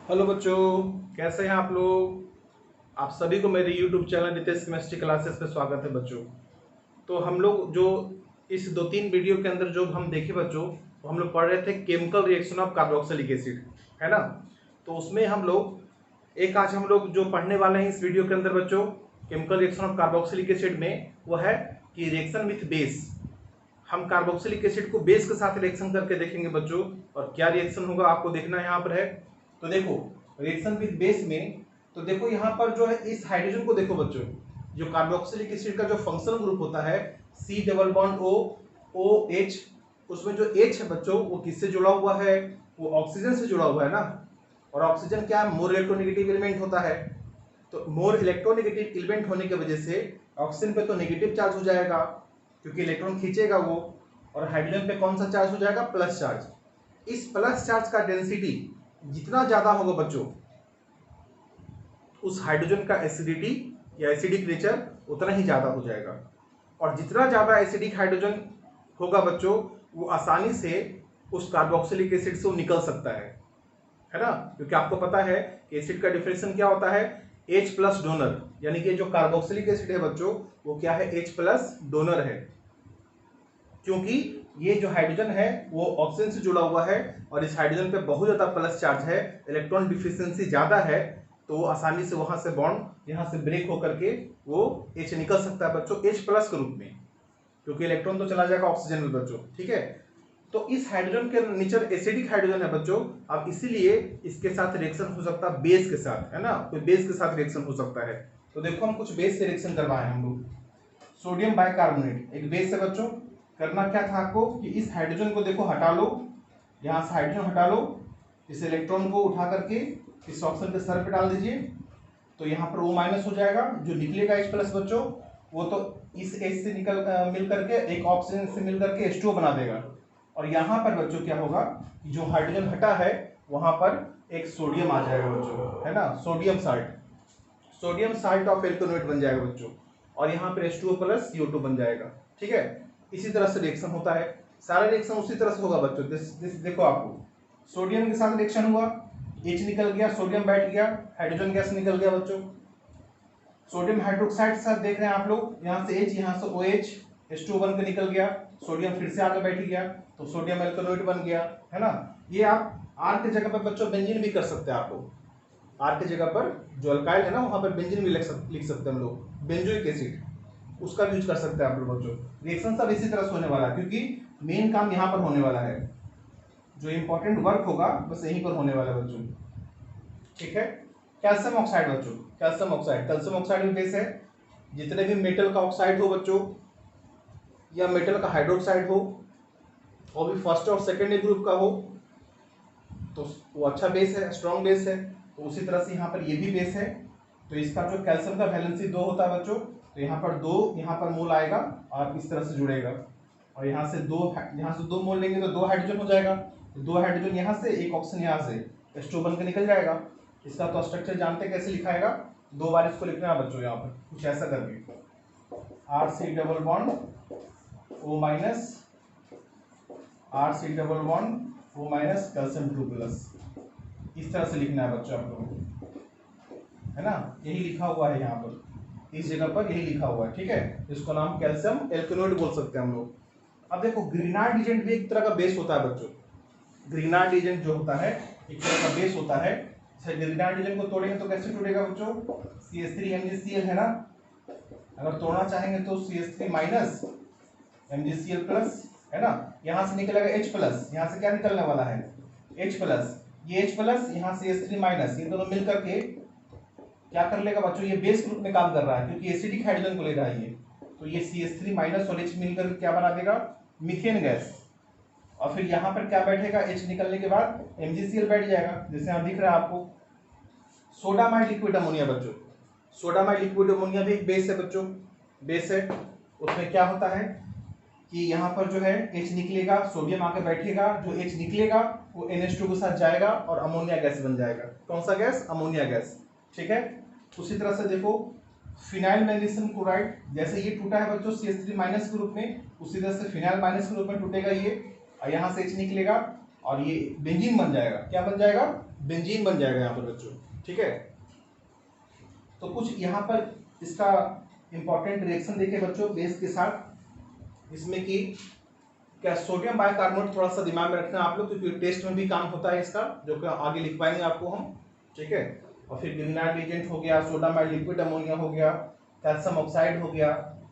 Hello बच्चों, कैसे हैं आप लोग। आप सभी को मेरे YouTube channel Nitesh chemistry classes में स्वागत है बच्चों। तो हम लोग जो इस 2-3 वीडियो के अंदर जो हम देखे बच्चों, तो हम लोग पढ़ रहे थे chemical reaction of carboxylic acid, है ना। तो उसमें हम लोग आज हम लोग जो पढ़ने वाले हैं इस वीडियो के अंदर बच्चों, chemical reaction of carboxylic acid में, वो है कि रिएक्शन विथ बेस। हम कार्बोक्सिलिक एसिड को बेस के साथ रिएक्शन करके देखेंगे बच्चों, और क्या रिएक्शन होगा आपको देखना यहाँ पर है। तो देखो रिएक्शन विद बेस में, तो देखो यहाँ पर जो है इस हाइड्रोजन को देखो बच्चों, जो कार्बोक्सिलिक एसिड का जो फंक्शनल ग्रुप होता है C double bond O OH, उसमें जो H है बच्चों वो किससे जुड़ा हुआ है, वो ऑक्सीजन से जुड़ा हुआ है ना। और ऑक्सीजन क्या है, मोर इलेक्ट्रोनेगेटिव एलिमेंट होता है। तो मोर इलेक्ट्रोनेगेटिव एलिमेंट होने की वजह से ऑक्सीजन पे तो नेगेटिव चार्ज हो जाएगा, क्योंकि इलेक्ट्रॉन खींचेगा वो। और हाइड्रोजन पे कौन सा चार्ज हो जाएगा, प्लस चार्ज। इस प्लस चार्ज का डेंसिटी जितना ज्यादा होगा बच्चों, उस हाइड्रोजन का एसिडिटी या एसिडिक नेचर उतना ही ज्यादा हो जाएगा। और जितना ज्यादा एसिडिक हाइड्रोजन होगा बच्चों, वो आसानी से उस कार्बोक्सिलिक एसिड से वो निकल सकता है ना। क्योंकि आपको पता है कि एसिड का डिफरेंशियल क्या होता है, H प्लस डोनर, यानी कि जो कार्बोक्सिलिक एसिड है बच्चों वो क्या है, H प्लस डोनर है। क्योंकि ये जो हाइड्रोजन है वो ऑक्सीजन से जुड़ा हुआ है, और इस हाइड्रोजन पे बहुत ज्यादा प्लस चार्ज है, इलेक्ट्रॉन डिफिशियंसी ज्यादा है, तो वो आसानी से वहां से बॉन्ड यहां से ब्रेक होकर के वो H निकल सकता है बच्चों, H प्लस के रूप में, क्योंकि इलेक्ट्रॉन तो चला जाएगा ऑक्सीजन में बच्चों, ठीक है। तो इस हाइड्रोजन के नेचर एसिडिक हाइड्रोजन है बच्चों, अब इसीलिए इसके साथ रिएक्शन हो सकता है बेस के साथ, है ना, कोई बेस के साथ रिएक्शन हो सकता है। तो देखो हम कुछ बेस से रिएक्शन करवाए हम लोग। सोडियम बाइकार्बोनेट एक बेस है बच्चों। करना क्या था आपको कि इस हाइड्रोजन को देखो हटा लो, यहां से हाइड्रोजन हटा लो, इस इलेक्ट्रॉन को उठा करके इस ऑक्सीजन के सर पे डाल दीजिए। तो यहाँ पर O माइनस हो जाएगा, जो निकलेगा H प्लस बच्चों, वो तो इस H से मिल करके एक ऑक्सीजन से मिल करके H2O बना देगा। और यहाँ पर बच्चों क्या होगा कि जो हाइड्रोजन हटा है वहां पर एक सोडियम आ जाएगा बच्चों, है ना, सोडियम साल्ट ऑफ एल्कोनोएट बन जाएगा बच्चों, और यहाँ पर H2O प्लस CO2 बन जाएगा, ठीक है। इसी तरह से रिएक्शन होता है, सारा रिएक्शन उसी तरह से होगा बच्चों। देखो आपको सोडियम के साथ रिएक्शन हुआ, H निकल गया, सोडियम बैठ गया, हाइड्रोजन गैस निकल गया बच्चों। सोडियम हाइड्रोक्साइड के साथ देख रहे हैं आप लोग, यहाँ से H, यहाँ से OH, H2O बन के निकल गया, सोडियम फिर से आगे बैठ गया, तो सोडियम एल्कोनोएट बन गया, है ना। ये आप R के जगह पर बच्चों बेंजीन भी कर सकते हैं। आप लोग R के जगह पर जो अल्काइल है ना, वहां पर बेंजीन भी लिख सकते हैं हम लोग, बेंजोइक एसिड, उसका भी यूज कर सकते हैं आप लोग बच्चों। रिएक्शन सब इसी तरह से होने वाला है, क्योंकि मेन काम यहाँ पर होने वाला है, जो इंपॉर्टेंट वर्क होगा बस यहीं पर होने वाला है बच्चों, ठीक है। कैल्शियम ऑक्साइड बच्चों, कैल्शियम ऑक्साइड भी बेस है। जितने भी मेटल का ऑक्साइड हो बच्चों, या मेटल का हाइड्रोक्साइड हो, वो भी फर्स्ट और सेकेंड ग्रुप का हो, तो वो अच्छा बेस है, स्ट्रॉन्ग बेस है। तो उसी तरह से यहाँ पर ये भी बेस है। तो इसका जो कैल्शियम का वैलेंसी 2 होता है बच्चों, तो यहाँ पर 2 यहाँ पर मोल आएगा और इस तरह से जुड़ेगा, और यहाँ से 2 मोल लेंगे तो 2 हाइड्रोजन हो जाएगा, तो 2 हाइड्रोजन यहाँ से, एक ऑक्सीजन यहाँ से, H2 बन के निकल जाएगा। इसका तो स्ट्रक्चर जानते हैं कैसे लिखाएगा, 2 बार इसको लिखना है बच्चों, यहाँ पर कुछ ऐसा करके RC double bond O minus, RC double bond O minus calcium 2 plus, इस तरह से लिखना है बच्चों आप लोगों, है ना। यही लिखा हुआ है यहाँ पर, इस जगह पर यही लिखा हुआ है, ठीक है। इसको नाम कैल्शियम एल्कोनोएट बोल सकते हैं हम लोग। अब देखो ग्रीनार्ड एजेंट भी एक तरह का बेस होता है बच्चों। ग्रीनार्ड एजेंट जो होता है एक तरह का बेस होता है। ग्रीनार्ड एजेंट को तोड़ेंगे तो कैसे टूटेगा बच्चों, CH3 MgCl, है ना। अगर तोड़ना चाहेंगे तो CH3 माइनस MgCl प्लस, है ना। यहाँ से निकलेगा H प्लस, यहाँ से क्या निकलने वाला है, H प्लस, ये H प्लस, यहाँ से CH3 माइनस, ये दोनों मिल करके क्या कर लेगा बच्चों, ये बेस ग्रुप में काम कर रहा है, क्योंकि एसिडिक हाइड्रोजन को ले रहा है ये। तो ये CH3 माइनस और H मिलकर क्या बना देगा, मीथेन गैस। और फिर यहाँ पर क्या बैठेगा, H निकलने के बाद MgCl बैठ जाएगा, जैसे यहाँ दिख रहा है आपको। सोडामाइड लिक्विड अमोनिया बच्चों, सोडामाइड लिक्विड अमोनिया भी एक बेस है बच्चों, बेस है। उसमें क्या होता है कि यहाँ पर जो है H निकलेगा, सोडियम आके बैठेगा, जो H निकलेगा वो NH2 के साथ जाएगा और अमोनिया गैस बन जाएगा। कौन सा गैस, अमोनिया गैस, ठीक है। उसी तरह से देखो फिनाइल मैग्नीशियम क्लोराइड, जैसे ये टूटा है बच्चों CH3 माइनस के रूप में, उसी तरह से फिनाइल माइनस के रूप में टूटेगा ये, और यहाँ से H निकलेगा, और ये बेंजीन बन जाएगा। क्या बन जाएगा? बेंजीन बन जाएगा यहाँ पर बच्चों, ठीक है। तो कुछ यहाँ पर इसका इंपॉर्टेंट रिएक्शन देखें बच्चों बेस के साथ, इसमें कि क्या सोडियम बाइकार्बोनेट, थोड़ा सा दिमाग में रखना आप लोग, क्योंकि टेस्ट में भी काम होता है इसका, जो कि आगे लिखवाएंगे आपको हम, ठीक है। और फिर ग्रीनाइड एजेंट हो गया, सोडामाइड लिक्विड अमोनिया हो गया, कैल्शियम ऑक्साइड हो गया,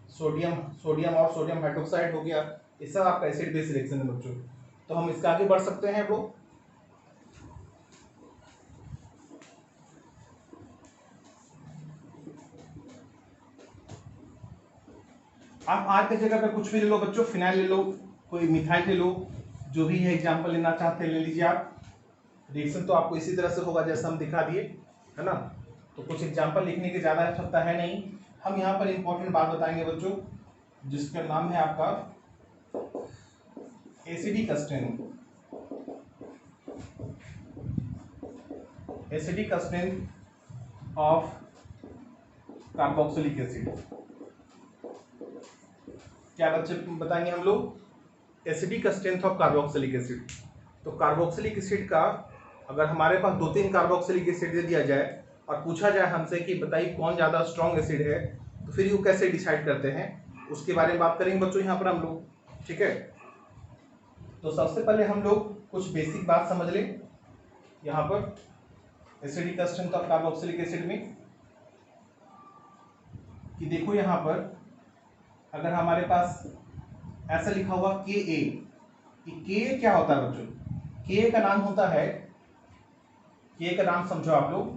सोडियम सोडियम और सोडियम हाइड्रोक्साइड हो गया, ये सब आपका एसिड बेस रिएक्शन है बच्चों। तो हम इसका आगे बढ़ सकते हैं लोग। आप आर की जगह पे कुछ भी ले लो बच्चों, फिनाइल ले लो, कोई मिथाइल ले लो, जो भी है एग्जाम्पल लेना चाहते हैं ले लीजिए आप। रिएक्शन तो आपको इसी तरह से होगा जैसा हम दिखा दिए, है ना। तो कुछ एग्जाम्पल लिखने की ज़्यादा आवश्यकता है नहीं। हम यहाँ पर इंपॉर्टेंट बात बताएंगे बच्चों, जिसका नाम है आपका acidic strength. Acidic strength of carboxylic acid. क्या बच्चे बताएंगे हम लोग? Acidic strength of carboxylic acid. तो कार्बोक्सिलिक एसिड का अगर हमारे पास 2-3 कार्बोक्सिलिक एसिड दे दिया जाए और पूछा जाए हमसे कि बताइए कौन ज़्यादा स्ट्रॉन्ग एसिड है, तो फिर वो कैसे डिसाइड करते हैं, उसके बारे में बात करेंगे बच्चों यहाँ पर हम लोग, ठीक है। तो सबसे पहले हम लोग कुछ बेसिक बात समझ लें यहाँ पर acidic strength of carboxylic acid में, कि देखो यहाँ पर अगर हमारे पास ऐसा लिखा हुआ के ए, कि के क्या होता है बच्चों? के का नाम होता है, के का नाम समझो आप लोग,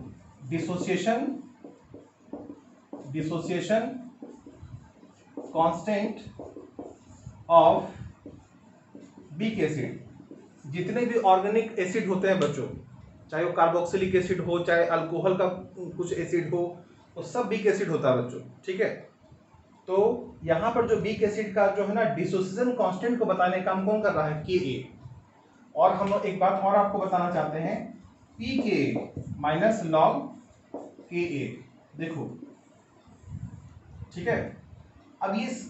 dissociation constant of weak acid. जितने भी ऑर्गेनिक एसिड होते हैं बच्चों, चाहे वो कार्बोक्सिलिक एसिड हो, चाहे अल्कोहल का कुछ एसिड हो, वो सब वीक एसिड होता है बच्चों, ठीक है। तो यहाँ पर जो वीक एसिड का जो है ना डिसोसिएशन कांस्टेंट को बताने का काम कौन कर रहा है? के ए। और हम एक बात और आपको बताना चाहते हैं, पी के माइनस लॉग के ए, देखो, ठीक है। अब इस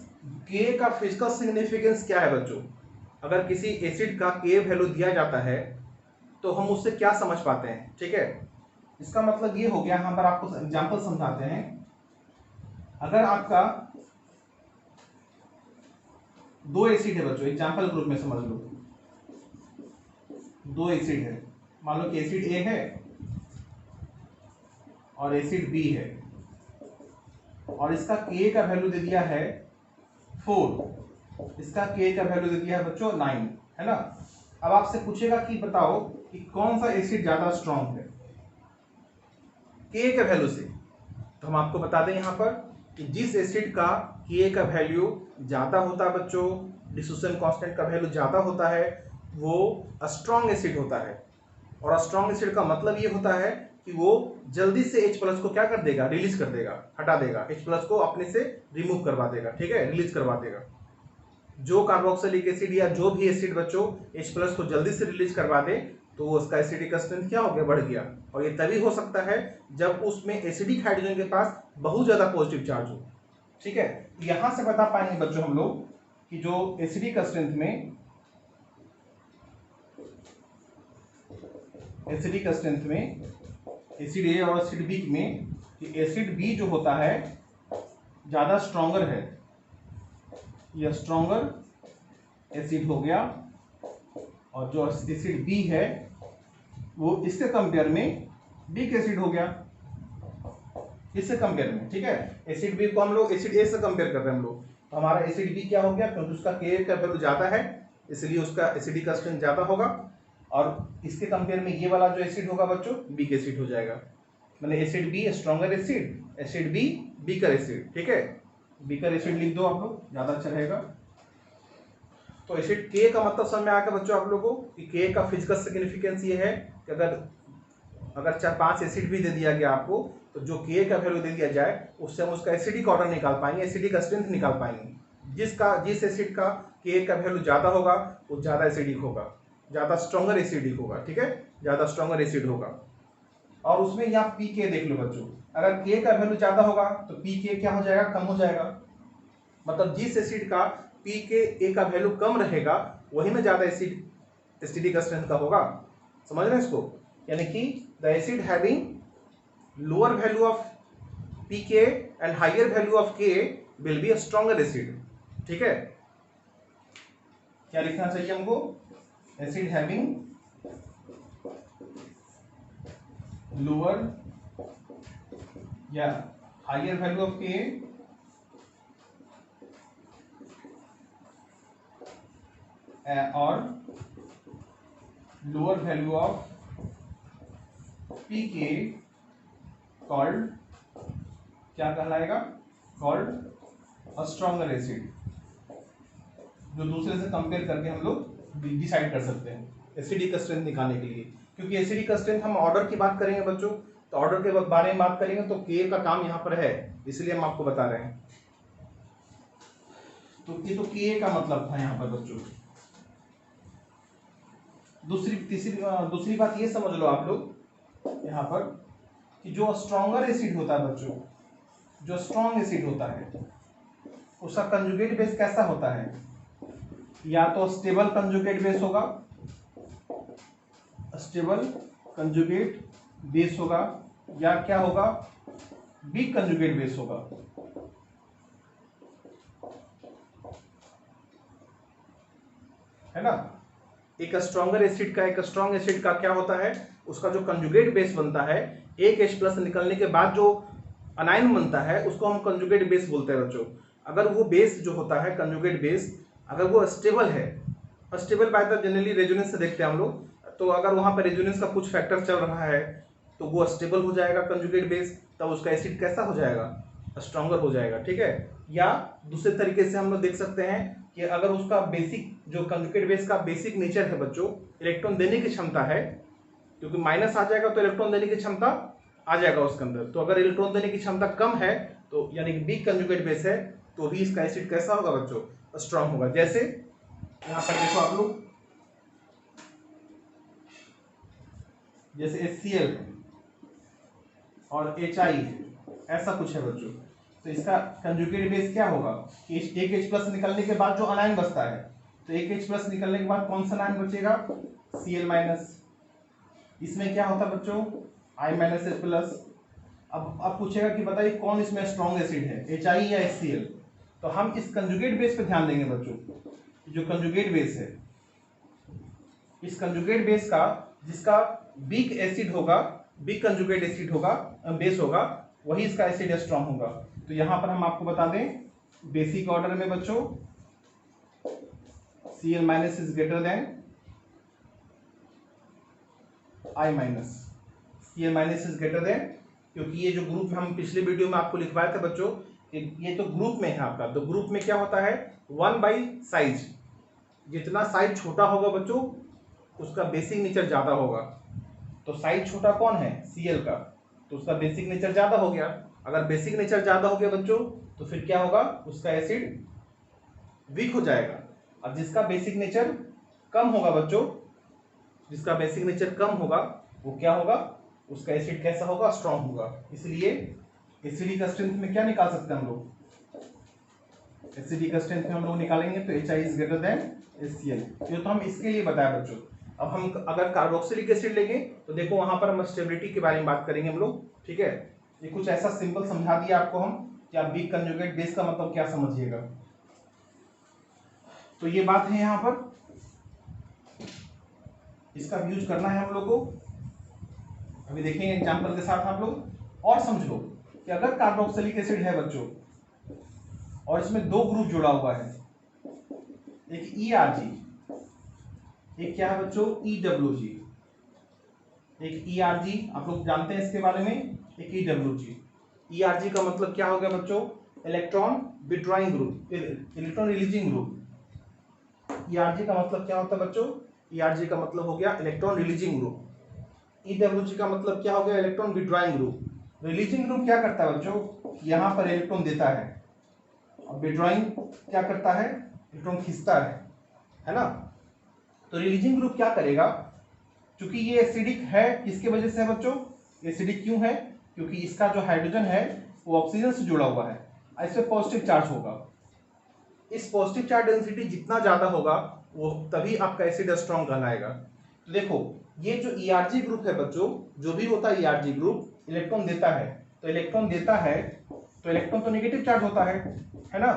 के का फिजिकल सिग्निफिकेंस क्या है बच्चों? अगर किसी एसिड का के वैल्यू दिया जाता है तो हम उससे क्या समझ पाते हैं, ठीक है। इसका मतलब ये हो गया, यहाँ पर आपको एग्जांपल समझाते हैं। अगर आपका 2 एसिड है बच्चों, एग्जांपल ग्रुप में समझ लो, 2 एसिड है, मान लो कि एसिड ए है और एसिड बी है, और इसका के का वैल्यू दे दिया है 4, इसका के का वैल्यू दे दिया है बच्चों 9, है ना। अब आपसे पूछेगा कि बताओ कि कौन सा एसिड ज्यादा स्ट्रॉन्ग है के का वैल्यू से, तो हम आपको बता दें यहाँ पर कि जिस एसिड का के का वैल्यू ज्यादा होता है बच्चों, डिसोसिएशन कांस्टेंट का वैल्यू ज्यादा होता है, वो स्ट्रॉन्ग एसिड होता है। और स्ट्रॉन्ग एसिड का मतलब ये होता है कि वो जल्दी से H प्लस को क्या कर देगा? रिलीज कर देगा, हटा देगा, H प्लस को अपने से रिमूव करवा देगा, ठीक है, रिलीज करवा देगा। जो कार्बोक्सिलिक एसिड या जो भी एसिड बच्चों H प्लस को जल्दी से रिलीज करवा दे, तो उसका एसिडिक स्ट्रेंथ क्या हो गया? बढ़ गया। और ये तभी हो सकता है जब उसमें एसिडिक हाइड्रोजन के पास बहुत ज्यादा पॉजिटिव चार्ज हो, ठीक है। यहां से बता पाएंगे बच्चों हम लोग कि जो एसिडिक स्ट्रेंथ में एसिड ए और एसिड बी में, कि एसिड बी जो होता है ज्यादा स्ट्रॉन्गर है, यह स्ट्रॉन्गर एसिड हो गया, और जो एसिड बी है वो इससे कंपेयर में वीक एसिड हो गया, इससे कंपेयर में, ठीक है। एसिड बी को हम लोग एसिड ए से कंपेयर कर रहे हैं हम लोग, तो हमारा एसिड बी क्या हो गया? क्योंकि उसका के का वैल्यू ज्यादा है इसलिए उसका एसिडिक स्ट्रेंथ ज्यादा होगा, और इसके कंपेयर में ये वाला जो एसिड होगा बच्चों वीक एसिड हो जाएगा। मैंने acid B stronger acid B weaker acid, ठीक है। वीकर एसिड लिख दो आप लोग, ज्यादा अच्छा रहेगा। तो एसिड के का मतलब समझ में आ गया बच्चों आप लोगों को कि के का फिजिकल सिग्निफिकेंस ये है कि अगर 4-5 एसिड भी दे दिया गया आपको, तो जो के का वैल्यू दे दिया जाए उससे हम उसका एसिडिक ऑर्डर निकाल पाएंगे, एसिडिक स्ट्रेंथ निकाल पाएंगे। जिस एसिड का के का वैल्यू ज्यादा होगा वो ज्यादा एसिडिक होगा, ज्यादा स्ट्रॉन्गर एसिडिक होगा, ठीक है, ज्यादा स्ट्रॉन्गर एसिड होगा। और उसमें यहाँ पी के देख लो बच्चों, अगर के का वैल्यू ज्यादा होगा तो पी के क्या हो जाएगा? कम हो जाएगा। मतलब जिस एसिड का पी के ए का वैल्यू कम रहेगा वही में ज्यादा एसिड एसिडिक स्ट्रेंथ का होगा। समझ रहे हैं इसको? यानी कि the acid having lower value of pK and higher value of Ka will be a stronger acid. ठीक है, क्या लिखना चाहिए हमको? एसिड हैविंग लोअर या हायर वैल्यू ऑफ Ka और lower value of pK called, क्या कहलाएगा? कॉल्ड अ स्ट्रॉन्गर एसिड, जो दूसरे से कंपेयर करके हम लोग डिसाइड कर सकते हैं एसिडिक स्ट्रेंथ निकालने के लिए। क्योंकि एसिडिक स्ट्रेंथ हम ऑर्डर की बात करेंगे बच्चों, तो ऑर्डर के बारे में बात करेंगे तो K का काम यहाँ पर है, इसलिए हम आपको बता रहे हैं। तो ये तो Ka का मतलब था यहाँ पर बच्चों। दूसरी बात ये समझ लो आप लोग यहाँ पर कि जो स्ट्रॉन्गर एसिड होता है बच्चों, जो स्ट्रॉन्ग एसिड होता है उसका कंजुगेट बेस कैसा होता है? या तो स्टेबल कंजुगेट बेस होगा, स्टेबल कंजुगेट बेस होगा, या क्या होगा? वीक कंजुगेट बेस होगा। है ना? एक स्ट्रॉन्गर एसिड का, एक स्ट्रॉन्ग एसिड का क्या होता है? उसका जो कंजुगेट बेस बनता है, एक H+ निकलने के बाद जो अनायन बनता है उसको हम कंजुगेट बेस बोलते हैं बच्चों। अगर वो बेस जो होता है कंजुगेट बेस, अगर वो स्टेबल है, stable by the generally resonance से देखते हैं हम लोग, तो अगर वहां पर रेजोनेंस का कुछ फैक्टर चल रहा है तो वो स्टेबल हो जाएगा कंजुगेट बेस, तब उसका एसिड कैसा हो जाएगा? स्ट्रॉन्गर हो जाएगा। ठीक है, या दूसरे तरीके से हम लोग देख सकते हैं कि अगर उसका बेसिक जो कंजुगेट बेस का बेसिक नेचर है बच्चों, इलेक्ट्रॉन देने की क्षमता है, क्योंकि माइनस आ जाएगा तो इलेक्ट्रॉन देने की क्षमता आ जाएगा उसके अंदर, तो अगर इलेक्ट्रॉन देने की क्षमता कम है तो यानी कि वीक कंजुगेट बेस है, तो भी इसका एसिड कैसा होगा बच्चों? स्ट्रॉन्ग होगा। जैसे यहाँ पर देखो आप लोग, जैसे HCl और HI ऐसा कुछ है बच्चों, तो इसका कंजुगेट बेस क्या होगा कि एक H+ निकलने के बाद जो अनायन बचता है, तो एक H+ निकलने के बाद कौन सा अनायन बचेगा? Cl-। इसमें क्या होता है बच्चों? I-H+। अब पूछेगा कि बताइए कौन इसमें स्ट्रॉन्ग एसिड है, HI या HCl? तो हम इस कंजुगेट बेस पे ध्यान देंगे बच्चों। जो कंजुगेट बेस है, इस कंजुगेट बेस का जिसका वीक एसिड होगा, वीक कंजुगेट एसिड होगा, बेस होगा, वही इसका एसिड स्ट्रॉन्ग होगा। तो यहां पर हम आपको बता दें बेसिक ऑर्डर में बच्चों Cl- is greater than I-। Cl- is greater than, क्योंकि ये जो ग्रुप हम पिछले वीडियो में आपको लिखवाए थे बच्चों, ये तो ग्रुप में है आपका, तो ग्रुप में क्या होता है? 1 by साइज, जितना साइज छोटा होगा बच्चों उसका बेसिक नेचर ज्यादा होगा। तो साइज छोटा कौन है? Cl का, तो उसका बेसिक नेचर ज्यादा हो गया। अगर बेसिक नेचर ज्यादा हो गया बच्चों तो फिर क्या होगा? उसका एसिड वीक हो जाएगा। और जिसका बेसिक नेचर कम होगा बच्चों, जिसका बेसिक नेचर कम होगा वो क्या होगा? उसका एसिड कैसा होगा? स्ट्रॉन्ग होगा। इसलिए एसिडिक स्ट्रेंथ में क्या निकाल सकते हैं हम लोग? एसिडिक स्ट्रेंथ में हम लोग निकालेंगे तो HI is greater than HCl। ये तो हम इसके लिए बताया बच्चों। अब हम अगर कार्बोक्सिलिक एसिड लेंगे तो देखो वहां पर हम स्टेबिलिटी के बारे में बात करेंगे हम लोग। ठीक है, ये कुछ ऐसा सिंपल समझा दिया आपको हम कि आप वीक कंजुगेट बेस का मतलब क्या समझिएगा। तो ये बात है यहाँ पर, इसका यूज करना है हम लोग को। अभी देखेंगे एग्जांपल के साथ आप लोग। और समझो कि अगर कार्बोक्सिलिक एसिड है बच्चों और इसमें दो ग्रुप जुड़ा हुआ है, एक ERG, एक क्या है बच्चों? EWG। एक ERG आप लोग जानते हैं इसके बारे में, एक EWG। ERG का मतलब क्या हो गया बच्चों? Electron withdrawing group, electron releasing group. ERG का मतलब क्या होता है बच्चों? ERG का मतलब हो गया इलेक्ट्रॉन रिलीजिंग ग्रुप। EWG का मतलब क्या हो गया? Electron withdrawing group. Releasing group क्या करता है बच्चों? यहाँ पर इलेक्ट्रॉन देता है, और विड्रॉइंग क्या करता है? इलेक्ट्रॉन खींचता है ना? तो रिलीजिंग ग्रुप क्या करेगा? क्योंकि ये एसिडिक है, किसके वजह से है बच्चों? एसिडिक क्यों है? क्योंकि इसका जो हाइड्रोजन है वो ऑक्सीजन से जुड़ा हुआ है, इसमें पॉजिटिव चार्ज होगा। इस पॉजिटिव चार्ज डेंसिटी जितना ज्यादा होगा वो तभी आपका एसिड स्ट्रॉन्ग कहलाएगा। तो देखो ये जो ईआरजी ग्रुप है बच्चों, जो भी होता है ईआरजी ग्रुप इलेक्ट्रॉन देता है, तो इलेक्ट्रॉन देता है तो इलेक्ट्रॉन तो नेगेटिव चार्ज होता है ना।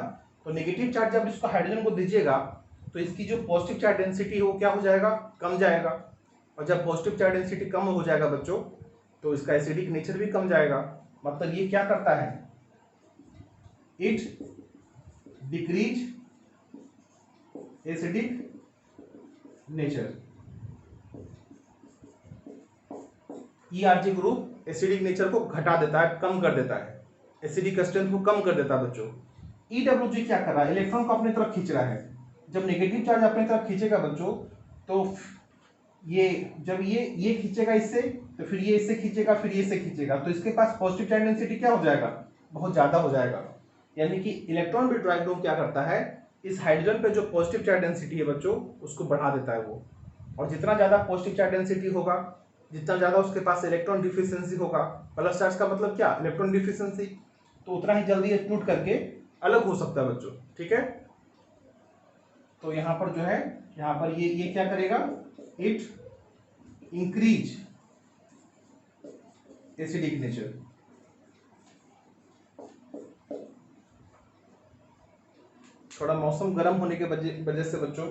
तो नेगेटिव चार्ज जब इसको हाइड्रोजन को दीजिएगा तो इसकी जो पॉजिटिव चार्ज डेंसिटी है वो क्या हो जाएगा, कम जाएगा। और जब पॉजिटिव चार्ज डेंसिटी कम हो जाएगा बच्चों तो इसका एसिडिक नेचर भी कम जाएगा। मतलब ये क्या करता है, it decrease acidic nature. ERG group acidic nature को घटा देता है, कम कर देता है, एसिडिक स्ट्रेंथ को कम कर देता है बच्चों। ईडब्ल्यूजी क्या कर रहा है, इलेक्ट्रॉन को अपनी तरफ खींच रहा है। जब नेगेटिव चार्ज अपनी तरफ खींचेगा बच्चों तो ये जब ये खींचेगा इससे तो फिर ये इससे खींचेगा, फिर ये इससे खींचेगा, तो इसके पास पॉजिटिव चार्ज डेंसिटी क्या हो जाएगा, बहुत ज्यादा हो जाएगा। यानी कि इलेक्ट्रॉन विड्रॉइंग क्या करता है, इस हाइड्रोजन पे जो पॉजिटिव चार्ज डेंसिटी है बच्चों उसको बढ़ा देता है वो। और जितना ज्यादा पॉजिटिव चार्ज डेंसिटी होगा, जितना ज्यादा उसके पास इलेक्ट्रॉन डिफिशियंसी होगा, प्लस चार्ज का मतलब क्या, इलेक्ट्रॉन डिफिशियंसी, तो उतना ही जल्दी ये टूट करके अलग हो सकता है बच्चों। ठीक है, तो यहाँ पर जो है, यहाँ पर ये क्या करेगा, इट इंक्रीज एसिडिक नेचर। थोड़ा मौसम गर्म होने के वजह से बच्चों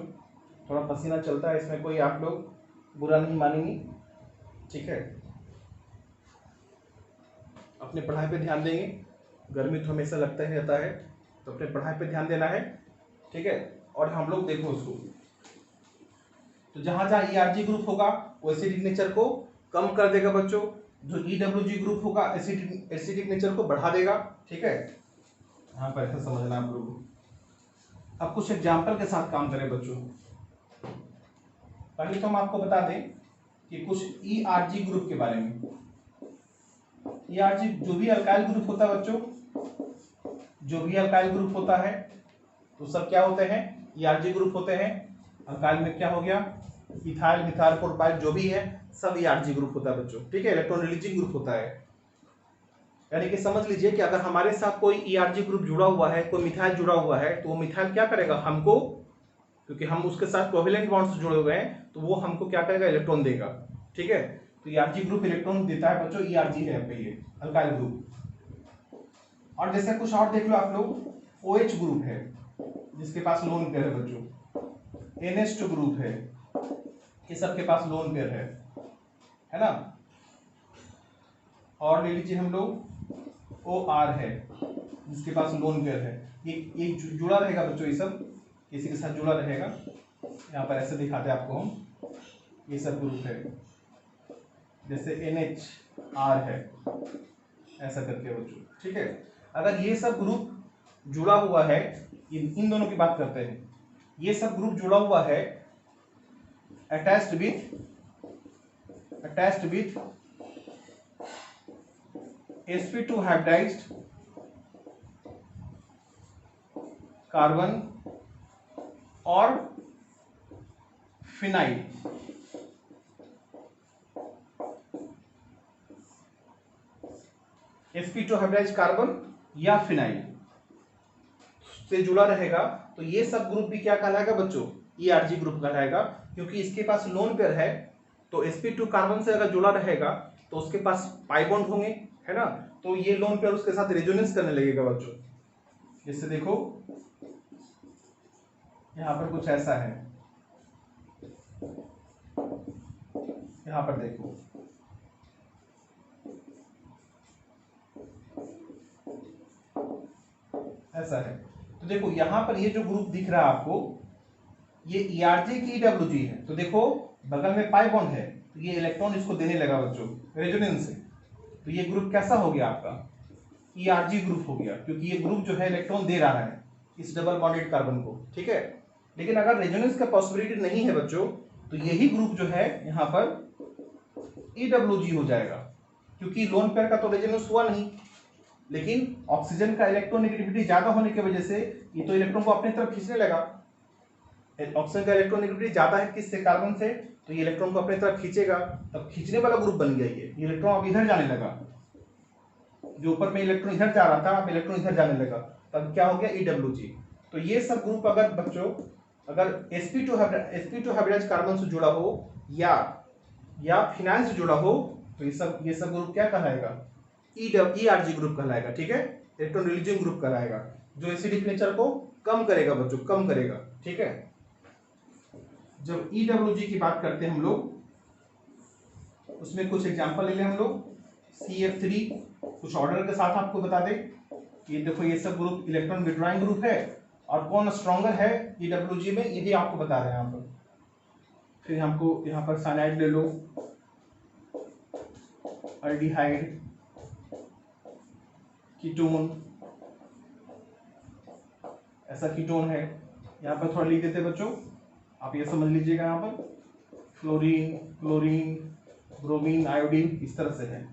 थोड़ा पसीना चलता है, इसमें कोई आप लोग बुरा नहीं मानेंगे। ठीक है, अपने पढ़ाई पे ध्यान देंगे, गर्मी तो हमेशा लगता ही रहता है, तो अपने पढ़ाई पे ध्यान देना है। ठीक है, और हम लोग देखो उसको, तो जहां जहां ईआरजी ग्रुप होगा वो एसिडिक नेचर को कम कर देगा बच्चों, जो ईडब्ल्यूजी ग्रुप होगा एसिडिक नेचर को बढ़ा देगा। ठीक है, यहाँ पर ऐसा समझना आप लोगों को। अब कुछ एग्जाम्पल के साथ काम करें बच्चों। पहले तो हम आपको बता दें कि कुछ ईआरजी ग्रुप के बारे में। ईआरजी जो भी अल्काइल ग्रुप होता है बच्चों, जो भी अल्काइल ग्रुप होता है तो सब क्या होते हैं, ईआरजी ग्रुप होते हैं। अल्काइल में क्या हो गया, इथाइल मिथाइल प्रोपाइल जो भी है सब ईआरजी ग्रुप होता है बच्चों। ठीक है, इलेक्ट्रॉन रिलीजिंग ग्रुप होता है। यानी कि समझ लीजिए कि अगर हमारे साथ कोई ईआरजी ग्रुप जुड़ा हुआ है, कोई मिथाइल जुड़ा हुआ है, तो वो मिथाइल क्या करेगा हमको, क्योंकि हम उसके साथ कोवेलेंट बॉन्ड से जुड़े हुए हैं, तो वो हमको क्या करेगा, इलेक्ट्रॉन देगा। ठीक है, तो ईआरजी ग्रुप इलेक्ट्रॉन देता है बच्चों, ईआरजी है पे ये अल्काइल ग्रुप। और जैसे कुछ और देख लो आप लोग, ओएच ग्रुप है जिसके पास लोन पेयर है बच्चों, NH2 ग्रुप है, ये सबके पास लोन पेयर है ना। और ले लीजिए हम लोग OR है जिसके पास लोन पेयर है, ये जुड़ा रहेगा बच्चों, ये सब किसी के साथ जुड़ा रहेगा। यहाँ पर ऐसे दिखाते हैं आपको हम, ये सब ग्रुप है, जैसे NHR है, ऐसा करके बच्चों। ठीक है, अगर ये सब ग्रुप जुड़ा हुआ है, इन दोनों की बात करते हैं, ये सब ग्रुप जुड़ा हुआ है attached with sp2 hybridised carbon और फिनाइल। sp2 हाइब्रिडाइज्ड कार्बन या फिनाइल से जुड़ा रहेगा, तो ये सब ग्रुप भी क्या कहलाएगा बच्चों, ईआरजी ग्रुप कहलाएगा, क्योंकि इसके पास लोन पेयर है। तो sp2 कार्बन से अगर जुड़ा रहेगा तो उसके पास पाई बॉन्ड होंगे, है ना, तो ये लोन पेयर उसके साथ रेजोनेंस करने लगेगा बच्चों। जैसे देखो यहां पर कुछ ऐसा है, यहां पर देखो ऐसा है, तो देखो यहां पर ये जो ग्रुप दिख रहा है आपको, ये ईआरजी की ईडब्ल्यूजी है, तो देखो बगल में पाई बॉन्ड है, तो ये इलेक्ट्रॉन इसको देने लगा बच्चों रेजोनेंस से, तो ये ग्रुप कैसा हो गया आपका, ईआरजी ग्रुप हो गया, क्योंकि ये ग्रुप जो है इलेक्ट्रॉन दे रहा है इस डबल बॉन्डेड कार्बन को। ठीक है, लेकिन अगर रेजोनेंस का पॉसिबिलिटी नहीं है बच्चों, तो यही ग्रुप जो है यहाँ पर ईडब्ल्यूजी हो जाएगा, क्योंकि लोन पेयर का तो रेजोनेंस हुआ नहीं, लेकिन ऑक्सीजन का इलेक्ट्रोनेगेटिविटी ज्यादा होने की वजह से ये तो इलेक्ट्रॉन को अपनी तरफ खींचने लगा। ऑक्सीजन का इलेक्ट्रोनेगेटिविटी ज्यादा है किससे, कार्बन से, तो ये इलेक्ट्रॉन को अपनी तरफ खींचेगा, तब खींचने वाला ग्रुप बन गया ये इलेक्ट्रॉन अब इधर जाने लगा, जो ऊपर में इलेक्ट्रॉन इधर जा रहा था अब इलेक्ट्रॉन इधर जाने लगा, तब क्या हो गया ईडब्ल्यूजी। तो ये सब ग्रुप अगर बच्चों अगर sp2 हाइब्रिडाइज्ड कार्बन से जुड़ा हो या फिनाइल से जुड़ा हो तो ये सब ग्रुप क्या कहलाएगा, ERG ग्रुप कहलाएगा। ठीक है, इलेक्ट्रॉन रिलीजिंग ग्रुप कहलाएगा, जो एसिडिक नेचर को कम करेगा बच्चों, कम करेगा। ठीक है, जब EWG की बात करते हैं हम लोग, उसमें कुछ एग्जांपल ले लें हम लोग। CF3 कुछ ऑर्डर के साथ आपको बता दें कि देखो ये सब ग्रुप इलेक्ट्रॉन विड्रॉइंग ग्रुप है, और कौन स्ट्रॉन्गर है EWG में, यही आपको बता रहे हैं यहाँ पर। फिर हमको यहाँ पर साइनाइड ले लो, अल्डिहाइड, कीटोन, ऐसा कीटोन है। यहाँ पर थोड़ा लिख देते हैं बच्चों, आप ये समझ लीजिएगा। यहाँ पर फ्लोरीन, क्लोरीन, ब्रोमीन, आयोडीन, इस तरह से है।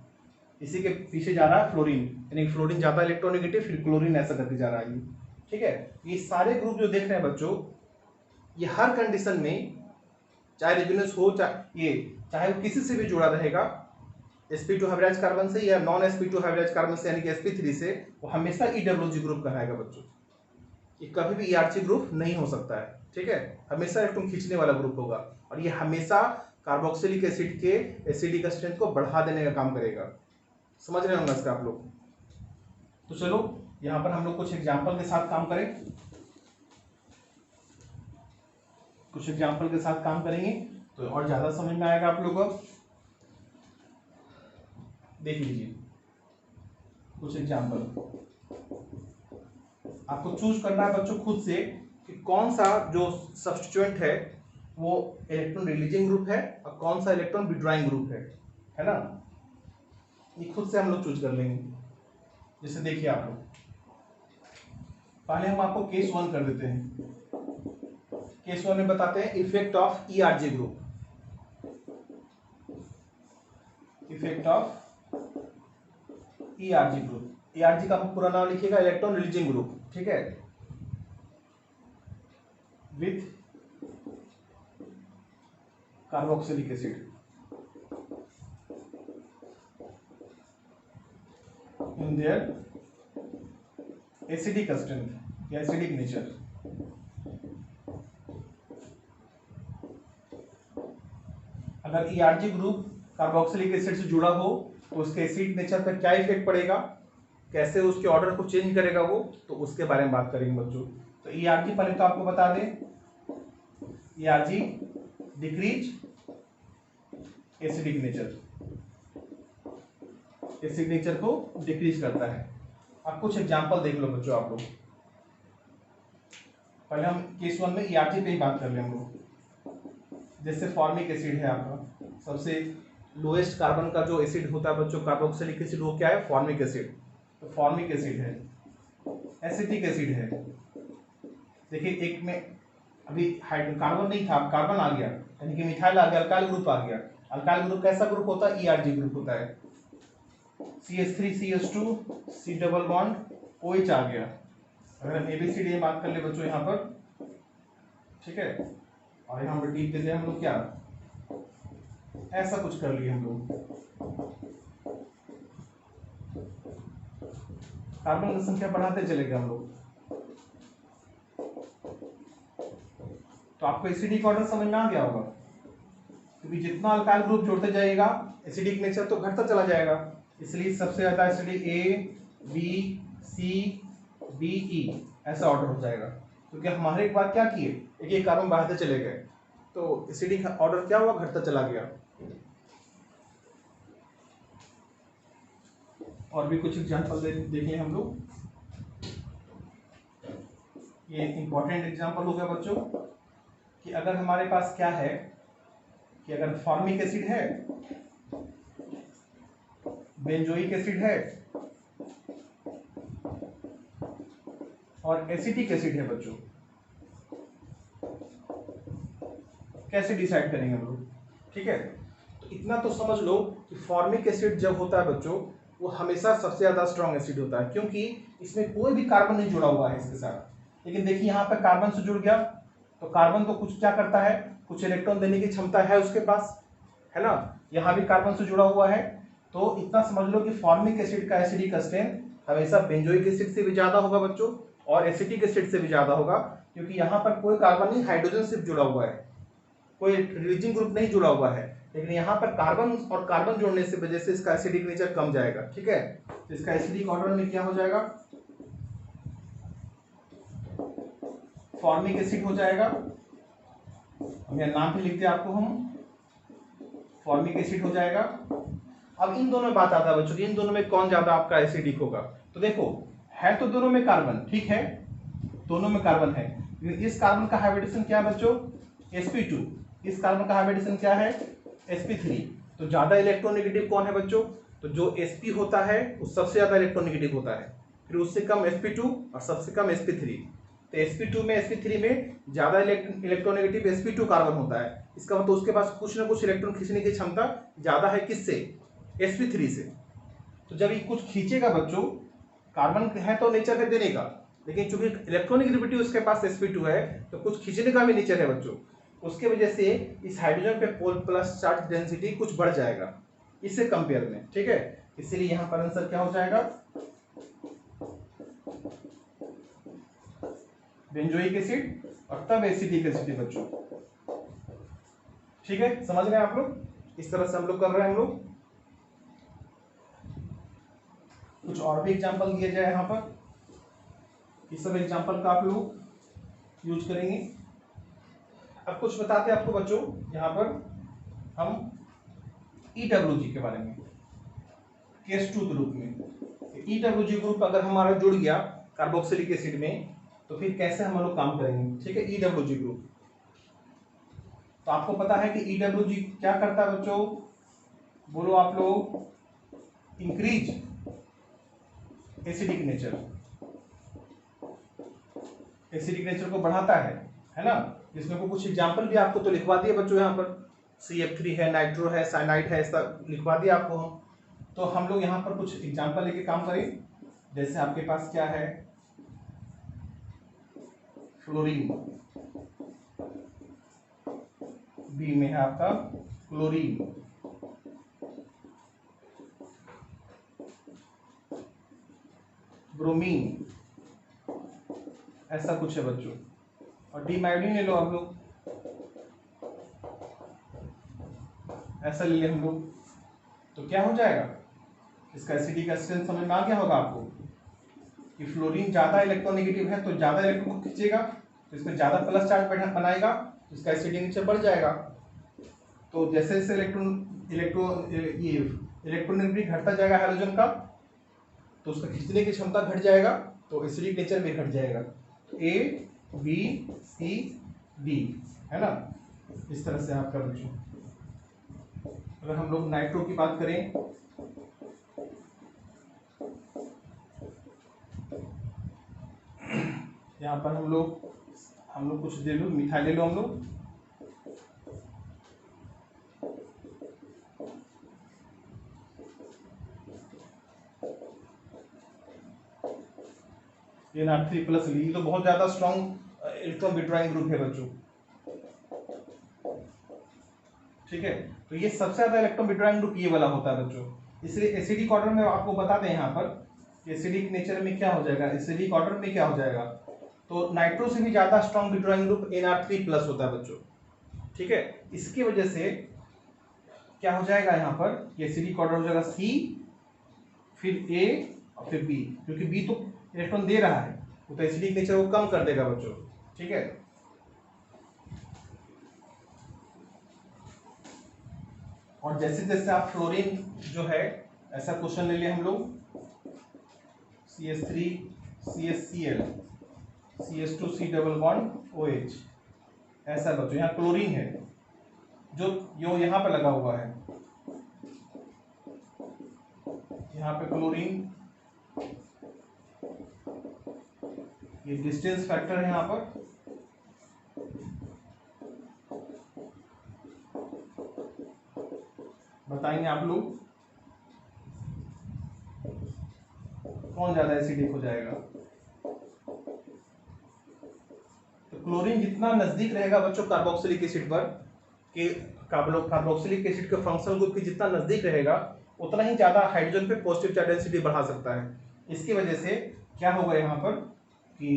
इसी के पीछे जा रहा है फ्लोरीन, यानी फ्लोरीन ज्यादा इलेक्ट्रोनेगेटिव, फिर क्लोरीन ऐसा करके जा रहा है। ठीक है, ये सारे ग्रुप जो देख रहे हैं बच्चों, ये हर कंडीशन में, चाहे रेजोनेंस हो, चाहे वो किसी से भी जुड़ा रहेगा, sp2 हाइब्रिडाइज्ड कार्बन से या नॉन sp2 हाइब्रिडाइज्ड कार्बन से यानी कि sp3 से, वो हमेशा EWG ग्रुप कहलाएगा बच्चों। ये कभी भी ERG ग्रुप नहीं हो सकता है। ठीक है, हमेशा इलेक्ट्रॉन खींचने वाला ग्रुप होगा, और ये हमेशा कार्बोक्सिलिक एसिड के एसिडिक स्ट्रेंथ को बढ़ा देने का काम करेगा। समझ रहे होंगे इसका आप लोग। तो चलो यहाँ पर हम लोग कुछ एग्जाम्पल के साथ काम करें, कुछ एग्जाम्पल के साथ काम करेंगे तो और ज्यादा समझ में आएगा आप लोगों को। देख लीजिए कुछ एग्जाम्पल, आपको चूज करना है बच्चों खुद से कि कौन सा जो सब्स्टिट्यूएंट है वो इलेक्ट्रॉन रिलीजिंग ग्रुप है और कौन सा इलेक्ट्रॉन विड्रॉइंग ग्रुप है ना, ये खुद से हम लोग चूज कर लेंगे। जैसे देखिए आप लोग, पहले हम आपको केस 1 कर देते हैं। केस 1 में बताते हैं effect of ERG group, effect of ERG group. ERG का पूरा नाम लिखिएगा, इलेक्ट्रॉन रिलीजिंग ग्रुप। ठीक है, with carboxylic acid in their acidic strength या acidic nature। अगर ERG ग्रुप कार्बोक्सिलिक एसिड से जुड़ा हो तो उसके एसिड नेचर पर क्या इफेक्ट पड़ेगा, कैसे उसके ऑर्डर को चेंज करेगा वो, तो उसके बारे में बात करेंगे बच्चों। तो ERG पहले तो आपको बता दें, ERG decrease acidic nature, acid nature को डिक्रीज करता है। अब कुछ एग्जांपल देख लो बच्चों आप लोग। पहले हम केस 1 में ERG पे ही बात कर लें हम लोग। जैसे फॉर्मिक एसिड है आपका, सबसे लोएस्ट कार्बन का जो एसिड होता है बच्चों, कार्बोक्सिलिक एसिड, वो क्या है, फॉर्मिक एसिड। तो फॉर्मिक एसिड है, एसिटिक एसिड है। देखिए एक में अभी कार्बन नहीं था, अब कार्बन आ गया, यानी कि मिथाइल आ गया, अल्काइल ग्रुप आ गया। अल्काइल ग्रुप कैसा ग्रुप होता है, ERG ग्रुप होता है। CH3CH2 C double bond OH आ गया। अगर हम ABCD में बात कर ले बच्चों यहाँ पर, ठीक है, और यहाँ पर टीप देते हैं हम लोग, क्या ऐसा कुछ कर लिए हम लोग, कार्बन की संख्या बढ़ाते चले गए हम लोग। तो आपको एसिडिक ऑर्डर समझ में आ गया होगा, क्योंकि जितना अल्काइल ग्रुप जोड़ते जाएगा एसिडिक नेचर तो घटता चला जाएगा। इसलिए सबसे ज्यादा acidic A B C B E ऐसा ऑर्डर हो जाएगा, क्योंकि हमारे एक बार क्या किए, एक एक कार्बन बढ़ाते चले गए, तो एसिडिक ऑर्डर क्या हुआ, घटता चला गया। और भी कुछ एग्जांपल देखें हम लोग। ये इंपॉर्टेंट एग्जांपल हो गया बच्चों कि अगर हमारे पास क्या है कि अगर फॉर्मिक एसिड है, बेंजोइक एसिड है और एसिटिक एसिड है बच्चों, कैसे डिसाइड करेंगे हम लोग। ठीक है, तो इतना तो समझ लो कि फॉर्मिक एसिड जब होता है बच्चों, वो हमेशा सबसे ज्यादा स्ट्रॉन्ग एसिड होता है, क्योंकि इसमें कोई भी कार्बन नहीं जुड़ा हुआ है इसके साथ। लेकिन देखिए यहाँ पे कार्बन से जुड़ गया, तो कार्बन तो कुछ क्या करता है, कुछ इलेक्ट्रॉन देने की क्षमता है उसके पास, है ना। यहाँ भी कार्बन से जुड़ा हुआ है, तो इतना समझ लो कि फॉर्मिक एसिड का एसिडिक स्ट्रेंथ हमेशा बेंजोइक एसिड से भी ज्यादा होगा बच्चों, और एसिटिक एसिड से भी ज्यादा होगा, क्योंकि यहाँ पर कोई कार्बन नहीं, हाइड्रोजन सिर्फ जुड़ा हुआ है, कोई रिलीजिंग ग्रुप नहीं जुड़ा हुआ है, लेकिन यहाँ पर कार्बन और कार्बन जोड़ने से वजह से इसका एसिडिक नेचर कम जाएगा। ठीक है, तो इसका एसिडिक ऑर्डर में क्या हो जाएगा, फॉर्मिक एसिड हो जाएगा। हम यहाँ नाम भी लिखते हैं आपको, हम फॉर्मिक एसिड हो जाएगा। अब इन दोनों में बात आता है बच्चों कि इन दोनों में कौन ज्यादा आपका एसिडिक होगा। तो देखो है तो दोनों में कार्बन, ठीक है, दोनों में कार्बन है, लेकिन इस कार्बन का हाइब्रिडेशन क्या है बच्चों, sp2, इस कार्बन का हाइब्रिडेशन क्या है, sp3। तो ज्यादा इलेक्ट्रोनेगेटिव कौन है बच्चों, तो जो sp होता है वो सबसे ज्यादा इलेक्ट्रोनेगेटिव होता है, फिर उससे कम sp2 और सबसे कम sp3। तो sp2 में sp3 में ज्यादा इलेक्ट्रोनेगेटिव sp2 कार्बन होता है, इसका मतलब उसके पास कुछ ना कुछ इलेक्ट्रॉन खींचने की क्षमता ज्यादा है, किससे, sp3 से। तो जब ये कुछ खींचेगा बच्चों, कार्बन है तो नेचर है देने का, लेकिन चूंकि इलेक्ट्रोनेगेटिविटी उसके पास sp2 है तो कुछ खींचने का भी नेचर है बच्चों, उसके वजह से इस हाइड्रोजन पे पोल प्लस चार्ज डेंसिटी कुछ बढ़ जाएगा इससे कंपेयर में। ठीक है, इसीलिए यहां पर आंसर क्या हो जाएगा, बेंजोइक एसिड और तब एसिटिक एसिड बच्चों। ठीक है, समझ गए आप लोग, इस तरह से हम लोग कर रहे हैं। हम लोग कुछ और भी एग्जांपल दिए जाए यहाँ पर, इस सब एग्जांपल का आप लोग यूज करेंगे। अब कुछ बताते हैं आपको बच्चों, यहाँ पर हम EWG के बारे में, केस 2 ग्रुप में। EWG ग्रुप अगर हमारा जुड़ गया कार्बोक्सिलिक एसिड में तो फिर कैसे हम लोग काम करेंगे। ठीक है, EWG ग्रुप, तो आपको पता है कि EWG क्या करता है बच्चों, बोलो आप लोग, increase acidic nature, acidic nature को बढ़ाता है ना। इसमें को कुछ एग्जांपल भी आपको तो लिखवा दिए बच्चों, यहाँ पर CF3 है, नाइट्रो है, साइनाइड है, ऐसा लिखवा दिया आपको हम। तो हम लोग यहाँ पर कुछ एग्जांपल लेके काम करें। जैसे आपके पास क्या है, फ्लोरीन, बी में है आपका क्लोरीन, ब्रोमीन, ऐसा कुछ है बच्चों, और डीमायोडीन ले लो आप लोग, ऐसा ले लें हम लोग। तो क्या हो जाएगा, इसका एसिडिक एसिड समझ में आ गया होगा आपको कि फ्लोरीन ज्यादा इलेक्ट्रोनेगेटिव है तो ज्यादा इलेक्ट्रॉन को खींचेगा, तो इसमें ज्यादा प्लस चार्ज बनाएगा, तो इसका एसिडिक नेचर बढ़ जाएगा। तो जैसे जैसे इलेक्ट्रोनेगेटिविटी घटता जाएगा हाइड्रोजन का, तो उसका खींचने की क्षमता घट जाएगा, तो एसिडिक नेचर भी घट जाएगा। A B C D है ना, इस तरह से आपका बच्चों। अगर हम लोग नाइट्रो की बात करें, यहाँ पर हम लोग कुछ दे लो, मिठाई ले लो हम लोग, NR3+ ली, तो बहुत ज्यादा स्ट्रॉन्ग इलेक्ट्रॉन विड्रॉइंग ग्रुप है बच्चों। ठीक है, तो ये सबसे ज्यादा इलेक्ट्रॉन विड्रॉइंग ग्रुप ये वाला होता है बच्चों। इसलिए एसिडिक ऑर्डर में आपको बताते हैं यहाँ पर एसिडिक नेचर में क्या हो जाएगा, एसिडिक ऑर्डर में क्या हो जाएगा, तो नाइट्रो से भी ज्यादा स्ट्रॉन्ग विड्रॉइंग ग्रुप NR3+ होता है बच्चों। ठीक है, इसकी वजह से क्या हो जाएगा यहाँ पर, एसिडिक ऑर्डर हो जाएगा C, फिर A और फिर B, क्योंकि B तो इलेक्ट्रॉन दे रहा है, वो तो एसिडिक नेचर को कम कर देगा बच्चों। ठीक है, और जैसे जैसे आप फ्लोरीन जो है, ऐसा क्वेश्चन ले लिए हम लोग, CH3 CHCl CH2 C double bond OH, ऐसा बच्चों। यहाँ क्लोरीन है जो यहाँ पे लगा हुआ है, यहाँ पे क्लोरीन, ये डिस्टेंस फैक्टर है यहाँ पर, बताएंगे आप लोग कौन ज्यादा एसिडिक हो जाएगा। तो क्लोरीन जितना नजदीक रहेगा बच्चों कार्बोक्सिलिक एसिड पर, कि कार्बोक्सिलिक एसिड के फंक्शनल ग्रुप के जितना नजदीक रहेगा उतना ही ज्यादा हाइड्रोजन पे पॉजिटिव चार्ज डेंसिटी बढ़ा सकता है। इसकी वजह से क्या होगा यहाँ पर कि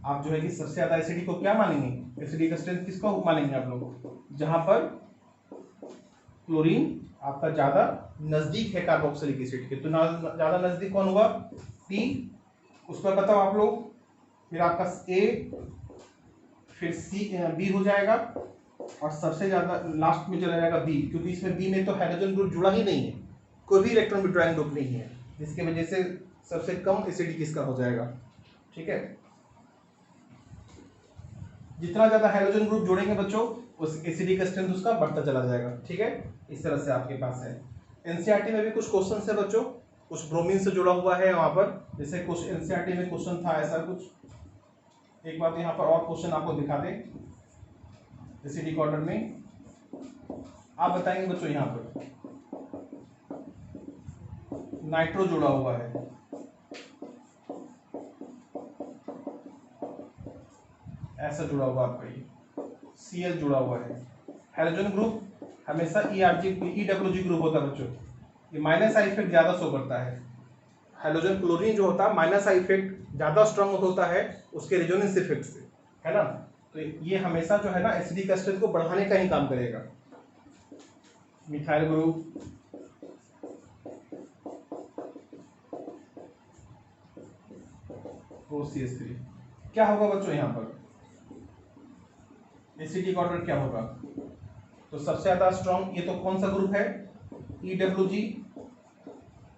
आप जो है कि सबसे ज़्यादा एसिडिक को क्या मानेंगे, एसिडिक का स्ट्रेंथ किसको मानेंगे आप लोग, जहाँ पर क्लोरीन आपका ज़्यादा नज़दीक है कार्बोक्सिलिक एसिड के। तो ज़्यादा नज़दीक कौन हुआ, P, उस पर बताओ आप लोग, फिर आपका A, फिर B हो जाएगा, और सबसे ज़्यादा लास्ट में चला जाएगा B, क्योंकि इसमें B में तो हाइड्रोजन ग्रुप जुड़ा ही नहीं है, कोई भी इलेक्ट्रॉन विड्रॉइंग ग्रुप नहीं है, जिसकी वजह से सबसे कम एसिडिक इसका हो जाएगा। ठीक है, जितना ज़्यादा हाइड्रोजन ग्रुप जोड़ेंगे बच्चों, उस एसिडिक स्ट्रेंथ उसका बढ़ता चला जाएगा। ठीक है, इस तरह से आपके पास है। एनसीईआरटी में भी कुछ क्वेश्चन है बच्चों, कुछ ब्रोमीन से जुड़ा हुआ है वहां पर, जैसे कुछ एनसीईआरटी में क्वेश्चन था ऐसा कुछ। एक बात यहाँ पर और क्वेश्चन आपको दिखा दें एसिडिक ऑर्डर में, आप बताएंगे बच्चों यहाँ पर नाइट्रो जुड़ा हुआ है, ऐसा जुड़ा हुआ आपका ये Cl जुड़ा हुआ है। हाइड्रोजन ग्रुप हमेशा EWG ग्रुप होता है बच्चों, ये माइनस आई इफेक्ट ज्यादा शो करता है। हाइड्रोजन क्लोरीन जो होता है माइनस आई इफेक्ट ज्यादा स्ट्रांग होता है उसके रेजोनेंस इफेक्ट से, है ना। तो ये हमेशा जो है ना एसिडिक स्ट्रेंथ को बढ़ाने का ही काम करेगा। मिथाइल ग्रुप, OCH3, क्या होगा बच्चों यहाँ पर एसिडिक ऑर्डर क्या होगा, तो सबसे ज्यादा स्ट्रॉन्ग ये तो कौन सा ग्रुप है, EWG,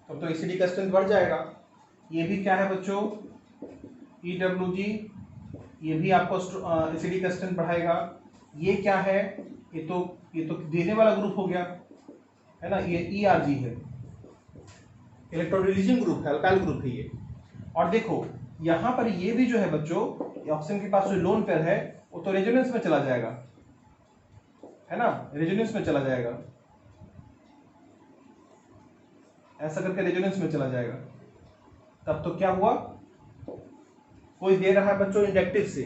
तब तो एसिडिक स्ट्रेंथ बढ़ जाएगा। ये भी क्या है बच्चों, EWG, ये भी आपको एसिडिक स्ट्रेंथ बढ़ाएगा। ये क्या है, ये तो देने वाला ग्रुप हो गया, है ना, ये ERG है, इलेक्ट्रॉन रिलीजिंग ग्रुप है, अल्काइल ग्रुप है ये। और देखो यहाँ पर ये भी जो है बच्चों, ऑक्सीजन के पास जो लोन पेयर है वो तो रेजोनेंस में चला जाएगा, है ना, रेजोनेंस में चला जाएगा, ऐसा करके रेजोनेंस में चला जाएगा। तब तो क्या हुआ, कोई दे रहा है बच्चों इंडक्टिव से,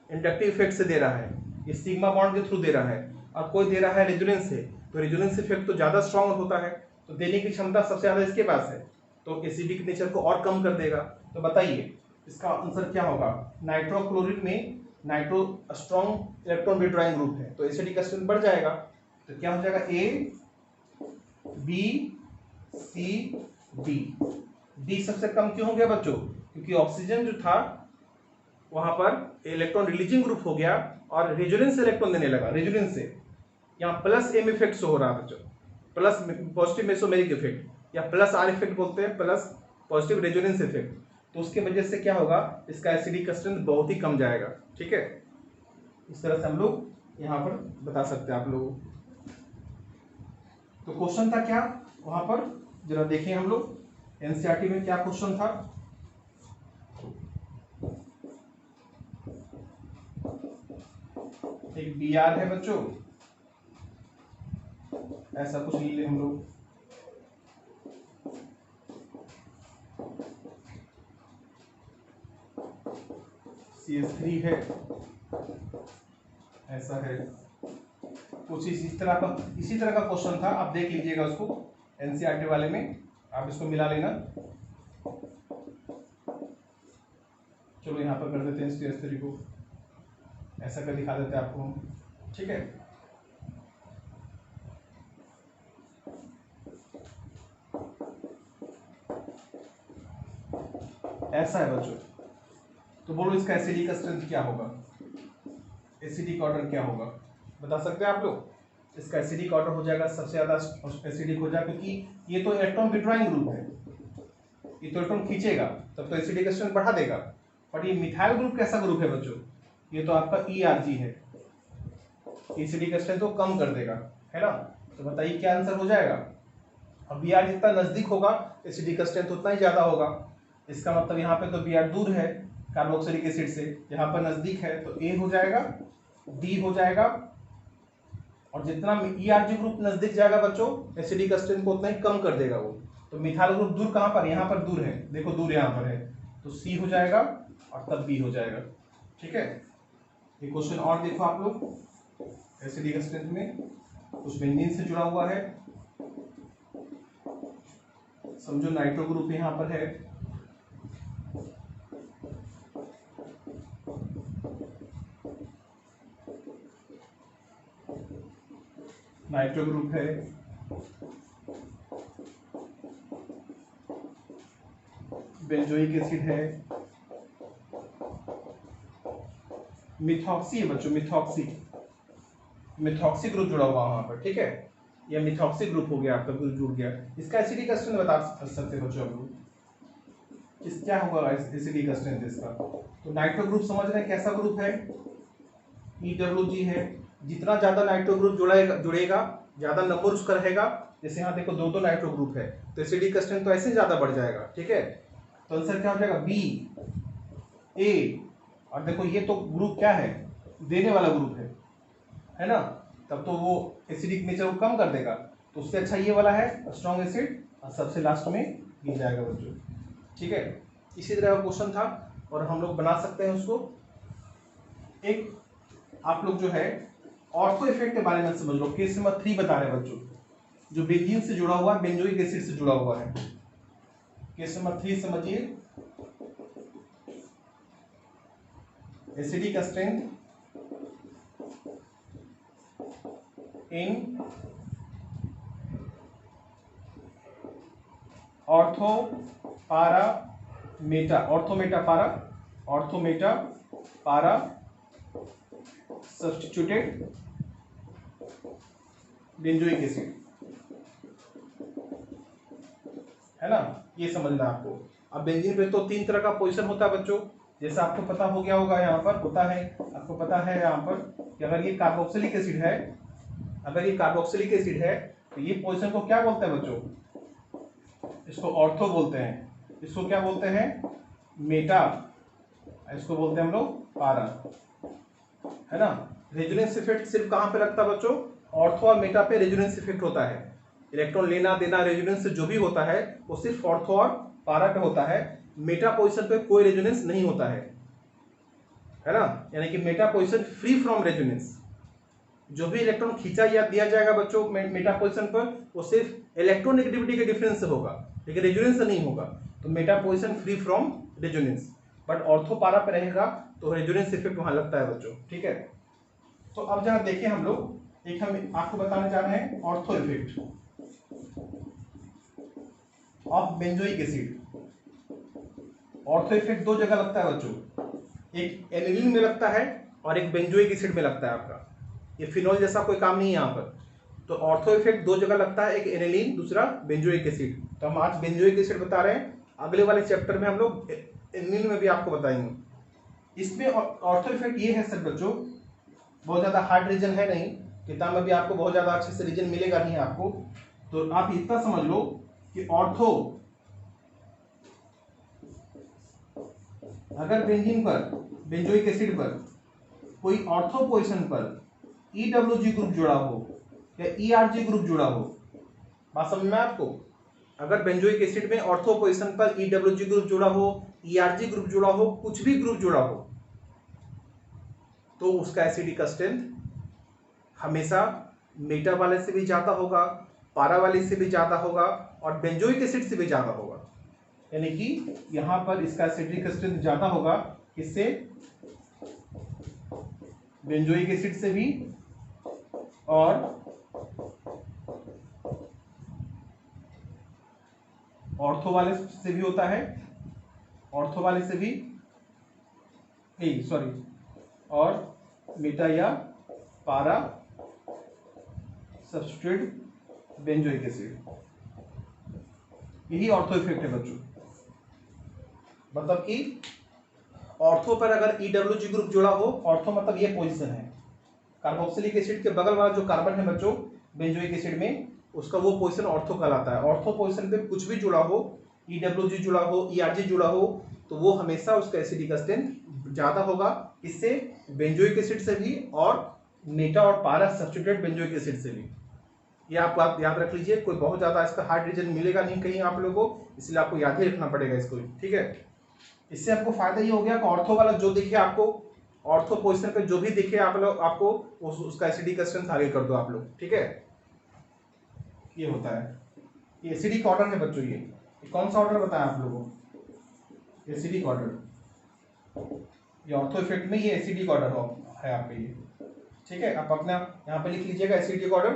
इंडक्टिव इफेक्ट से दे रहा है, ये सिग्मा बॉन्ड के थ्रू दे रहा है, और कोई दे रहा है रेजोनेंस से, तो रेजोनेंस इफेक्ट तो ज्यादा स्ट्रांग होता है, तो देने की क्षमता सबसे ज्यादा इसके पास है, तो एसिडिक नेचर को और कम कर देगा। तो बताइए इसका आंसर क्या होगा, नाइट्रोक्लोरीन में nitro strong electron withdrawing group है, तो एसिडिक स्ट्रेंथ बढ़ जाएगा। तो क्या हो जाएगा, A, B, C, D। D सबसे कम क्यों हो गया बच्चों, क्योंकि ऑक्सीजन जो था वहां पर इलेक्ट्रॉन रिलीजिंग ग्रुप हो गया और रेजोनेंस इलेक्ट्रॉन देने लगा, रेजोनेंस से। यहाँ प्लस M इफेक्ट से हो रहा है बच्चों, प्लस पॉजिटिव मेसोमेरिक इफेक्ट, या प्लस R इफेक्ट बोलते हैं, प्लस पॉजिटिव रेजोनेंस इफेक्ट। तो उसके वजह से क्या होगा, इसका एसिडिक स्ट्रेंथ बहुत ही कम जाएगा। ठीक है, इस तरह से हम लोग यहाँ पर बता सकते हैं आप लोगों। तो क्वेश्चन था क्या वहां पर, जरा देखें हम लोग एनसीईआरटी में क्या क्वेश्चन था। एक BR है बच्चों, ऐसा कुछ ले लें हम लोग, CH3 है, ऐसा है कुछ इसी तरह का क्वेश्चन था, आप देख लीजिएगा उसको एनसीईआरटी वाले में, आप इसको मिला लेना। चलो यहाँ पर कर देते हैं CH3 को, ऐसा कर दिखा देते हैं आपको हम। ठीक है, ऐसा है बच्चों। तो बोलो इसका एसिडिक स्ट्रेंथ क्या होगा, एसिडिक ऑर्डर क्या होगा, बता सकते हैं आप लोग। इसका एसिडिक ऑर्डर हो जाएगा सबसे ज्यादा एसिडिक हो जाएगा, क्योंकि ये तो इलेक्ट्रॉन विड्रॉइंग ग्रुप है, ये तो इलेक्ट्रॉन खींचेगा, तब तो एसिडिक स्ट्रेंथ बढ़ा देगा। बट ये मिथाइल ग्रुप कैसा ग्रुप है बच्चों, ये तो आपका ERG है, एसिडिक स्ट्रेंथ को कम कर देगा, है ना। तो बताइए क्या आंसर हो जाएगा। अब BR जितना नजदीक होगा एसिडिक स्ट्रेंथ उतना ही ज्यादा होगा, इसका मतलब यहाँ पे तो BR दूर है कार्बोक्सिलिक एसिड से, यहाँ पर नजदीक है, तो A हो जाएगा, D हो जाएगा, और जितना ERG ग्रुप नजदीक जाएगा बच्चों एसिडिक स्ट्रेंथ को उतना ही कम कर देगा वो। तो मिथाइल ग्रुप दूर कहाँ पर, यहाँ पर दूर है, देखो दूर यहाँ पर है, तो C हो जाएगा और तब B हो जाएगा। ठीक है, ये क्वेश्चन और देखो आप लोग, एसिडिक स्ट्रेंथ में कुछ बेंजीन से जुड़ा हुआ है, समझो नाइट्रो ग्रुप यहाँ पर है, नाइट्रो ग्रुप है, बेंजोइक एसिड है, मिथॉक्सी है बच्चों, मिथॉक्सी ग्रुप जुड़ा हुआ वहां पर, ठीक है। ये मिथॉक्सी ग्रुप हो गया, आपका ग्रुप जुड़ गया। इसका एसिडिक स्ट्रेंथ बता सकते हैं बच्चों हम लोग, इस क्या होगा एसिडिक स्ट्रेंथ इसका। तो नाइट्रो ग्रुप समझ रहे हैं कैसा ग्रुप है, EWG है। जितना ज्यादा नाइट्रो ग्रुप जुड़ेगा ज्यादा नंबर उसका रहेगा। जैसे यहाँ देखो दो नाइट्रो ग्रुप है तो एसिडिक स्ट्रेंथ तो ऐसे ज्यादा बढ़ जाएगा, ठीक है। तो आंसर क्या हो जाएगा, बी, ए। और देखो ये तो ग्रुप क्या है, देने वाला ग्रुप है ना, तब तो वो एसिडिक नेचर को कम कर देगा। तो उससे अच्छा ये वाला है स्ट्रॉन्ग एसिड, और सबसे लास्ट में ये जाएगा बच्चों, ठीक है। इसी तरह का क्वेश्चन था और हम लोग बना सकते हैं उसको। एक आप लोग जो है ऑर्थो इफेक्ट के बारे में समझ लो। केस नंबर 3 बता रहे हैं बच्चों, जो बेंजीन से जुड़ा हुआ है, बेंजोइक एसिड से जुड़ा हुआ है। केस नंबर 3 समझिए, एसिडिक स्ट्रेंथ इन ऑर्थो पारा मेटा, ऑर्थोमेटा पारा सब्स्टिट्यूटेड बेंजोइक एसिड, है ना, ये समझना आपको। अब बेंजीन पे तो 3 तरह का पोजीशन होता है बच्चों, जैसा आपको पता हो गया होगा, यहाँ पर होता है, आपको पता है यहाँ पर कि अगर ये कार्बोक्सिलिक एसिड है, तो ये पोजीशन को क्या बोलते हैं बच्चों, इसको ऑर्थो बोलते हैं। इसको क्या बोलते हैं, मेटा, इसको बोलते हैं हम लोग पारा, है ना। रेजोनेंस इफेक्ट सिर्फ कहाँ पे लगता है बच्चों, ऑर्थो और मेटा पे रेजोनेंस इफेक्ट होता है। इलेक्ट्रॉन लेना देना रेजोनेंस जो भी होता है वो सिर्फ ऑर्थो और पारा पे होता है। मेटा पोजीशन पे कोई रेजोनेंस नहीं होता है ना। यानी कि Meta position free from resonance. जो भी इलेक्ट्रॉन खींचा या दिया जाएगा बच्चों मेटा पोजीशन पर, वो सिर्फ इलेक्ट्रोनेगेटिविटी के डिफरेंस से होगा, लेकिन रेजोनेंस से नहीं होगा। तो Meta position free from resonance, but ortho पारा पे रहेगा तो रेजोनेंस इफेक्ट वहां लगता है बच्चों, ठीक है। तो अब जरा देखें हम लोग, एक हम आपको बताने जा रहे हैं ortho effect of benzoic acid. Ortho effect 2 जगह लगता है बच्चों, एक एनिलीन में लगता है और एक बेंजोइक एसिड में लगता है आपका। ये फिनोल जैसा कोई काम नहीं है यहाँ पर। तो ऑर्थो इफेक्ट 2 जगह लगता है, एक एनिलीन, दूसरा बेंजोइक एसिड। तो हम आज बेंजोइक एसिड बता रहे हैं, अगले वाले चैप्टर में हम लोग एनिलीन में भी आपको बताएंगे। इसमें ऑर्थो इफेक्ट ये है सर बच्चों, बहुत ज़्यादा हार्ड रीजन है नहीं, किताब में भी आपको बहुत ज़्यादा अच्छे से रीजन मिलेगा नहीं आपको। तो आप इतना समझ लो कि ऑर्थो, अगर बेंजीन पर, बेंजोइक एसिड पर कोई ऑर्थो पोजीशन पर EWG ग्रुप जुड़ा हो या ERG ग्रुप जुड़ा हो, बात समझ में आपको। अगर बेंजोइक एसिड में ऑर्थो पोजीशन पर EWG ग्रुप जुड़ा हो, ERG ग्रुप जुड़ा हो, कुछ भी ग्रुप जुड़ा हो, तो उसका एसिडिक स्ट्रेंथ हमेशा मेटा वाले से भी ज्यादा होगा, पारा वाले से भी ज्यादा होगा और बेंजोइक एसिड से भी ज्यादा होगा। यानी कि यहां पर इसका एसिडिक स्ट्रेंथ ज्यादा होगा, किससे, बेंजोइक एसिड से भी और ऑर्थो वाले से भी होता है, ऑर्थो वाले से भी, सॉरी, और मेटा या पारा सब्स्टिट्यूट बेंजोइक एसिड, यही ऑर्थो इफेक्ट है बच्चों। मतलब कि ऑर्थो पर अगर EWG ग्रुप जुड़ा हो, ऑर्थो मतलब ये पोजीशन है, कार्बोक्सिलिक एसिड के बगल वाला जो कार्बन है बच्चों बेंजोइक एसिड में, उसका वो पोजीशन ऑर्थो कहलाता है। ऑर्थो पोजीशन पे कुछ भी जुड़ा हो, EWG जुड़ा हो, ERG जुड़ा हो, तो वो हमेशा उसका एसिडिक स्ट्रेंथ ज्यादा होगा, इससे बेंजोइक एसिड से भी और मेटा और पारा सब्स्टिट्यूटेड बेंजोइक एसिड से भी। ये आप याद रख लीजिए, कोई बहुत ज्यादा इसका हार्ड रीजन मिलेगा नहीं कहीं आप लोगों को, इसलिए आपको याद ही रखना पड़ेगा इसको, ठीक है। इससे आपको फायदा ये हो गया कि ऑर्थो वाला जो दिखे आपको, ऑर्थो पोजीशन पे जो भी दिखे आप लोग, आपको उसका एसिडिक स्ट्रेंथ आगे कर दो आप लोग, ठीक है। ये होता है, ये एसिडिक ऑर्डर है बच्चों। ये कौन सा ऑर्डर बताया आप लोगों को, एसिडिक ऑर्डर। ये ऑर्थो इफेक्ट में ये एसिडिक ऑर्डर है आपका ये, ठीक है। आप अपना यहाँ पे लिख लीजिएगा एसिडिक ऑर्डर।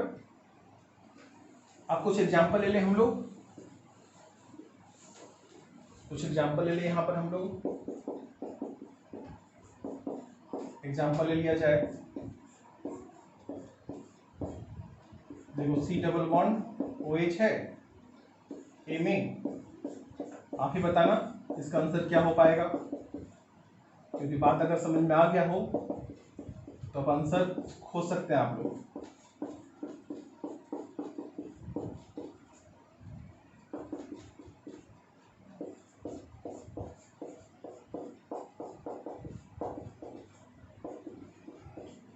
अब कुछ एग्जाम्पल ले लें हम लोग, कुछ एग्जाम्पल ले लें यहाँ पर हम लोग, एग्जाम्पल ले लिया जाए। देखो C डबल बॉन्ड OH है ए में, आप ही बताना इसका आंसर क्या हो पाएगा, क्योंकि बात अगर समझ में आ गया हो तो अब आंसर खोज सकते हैं आप लोग।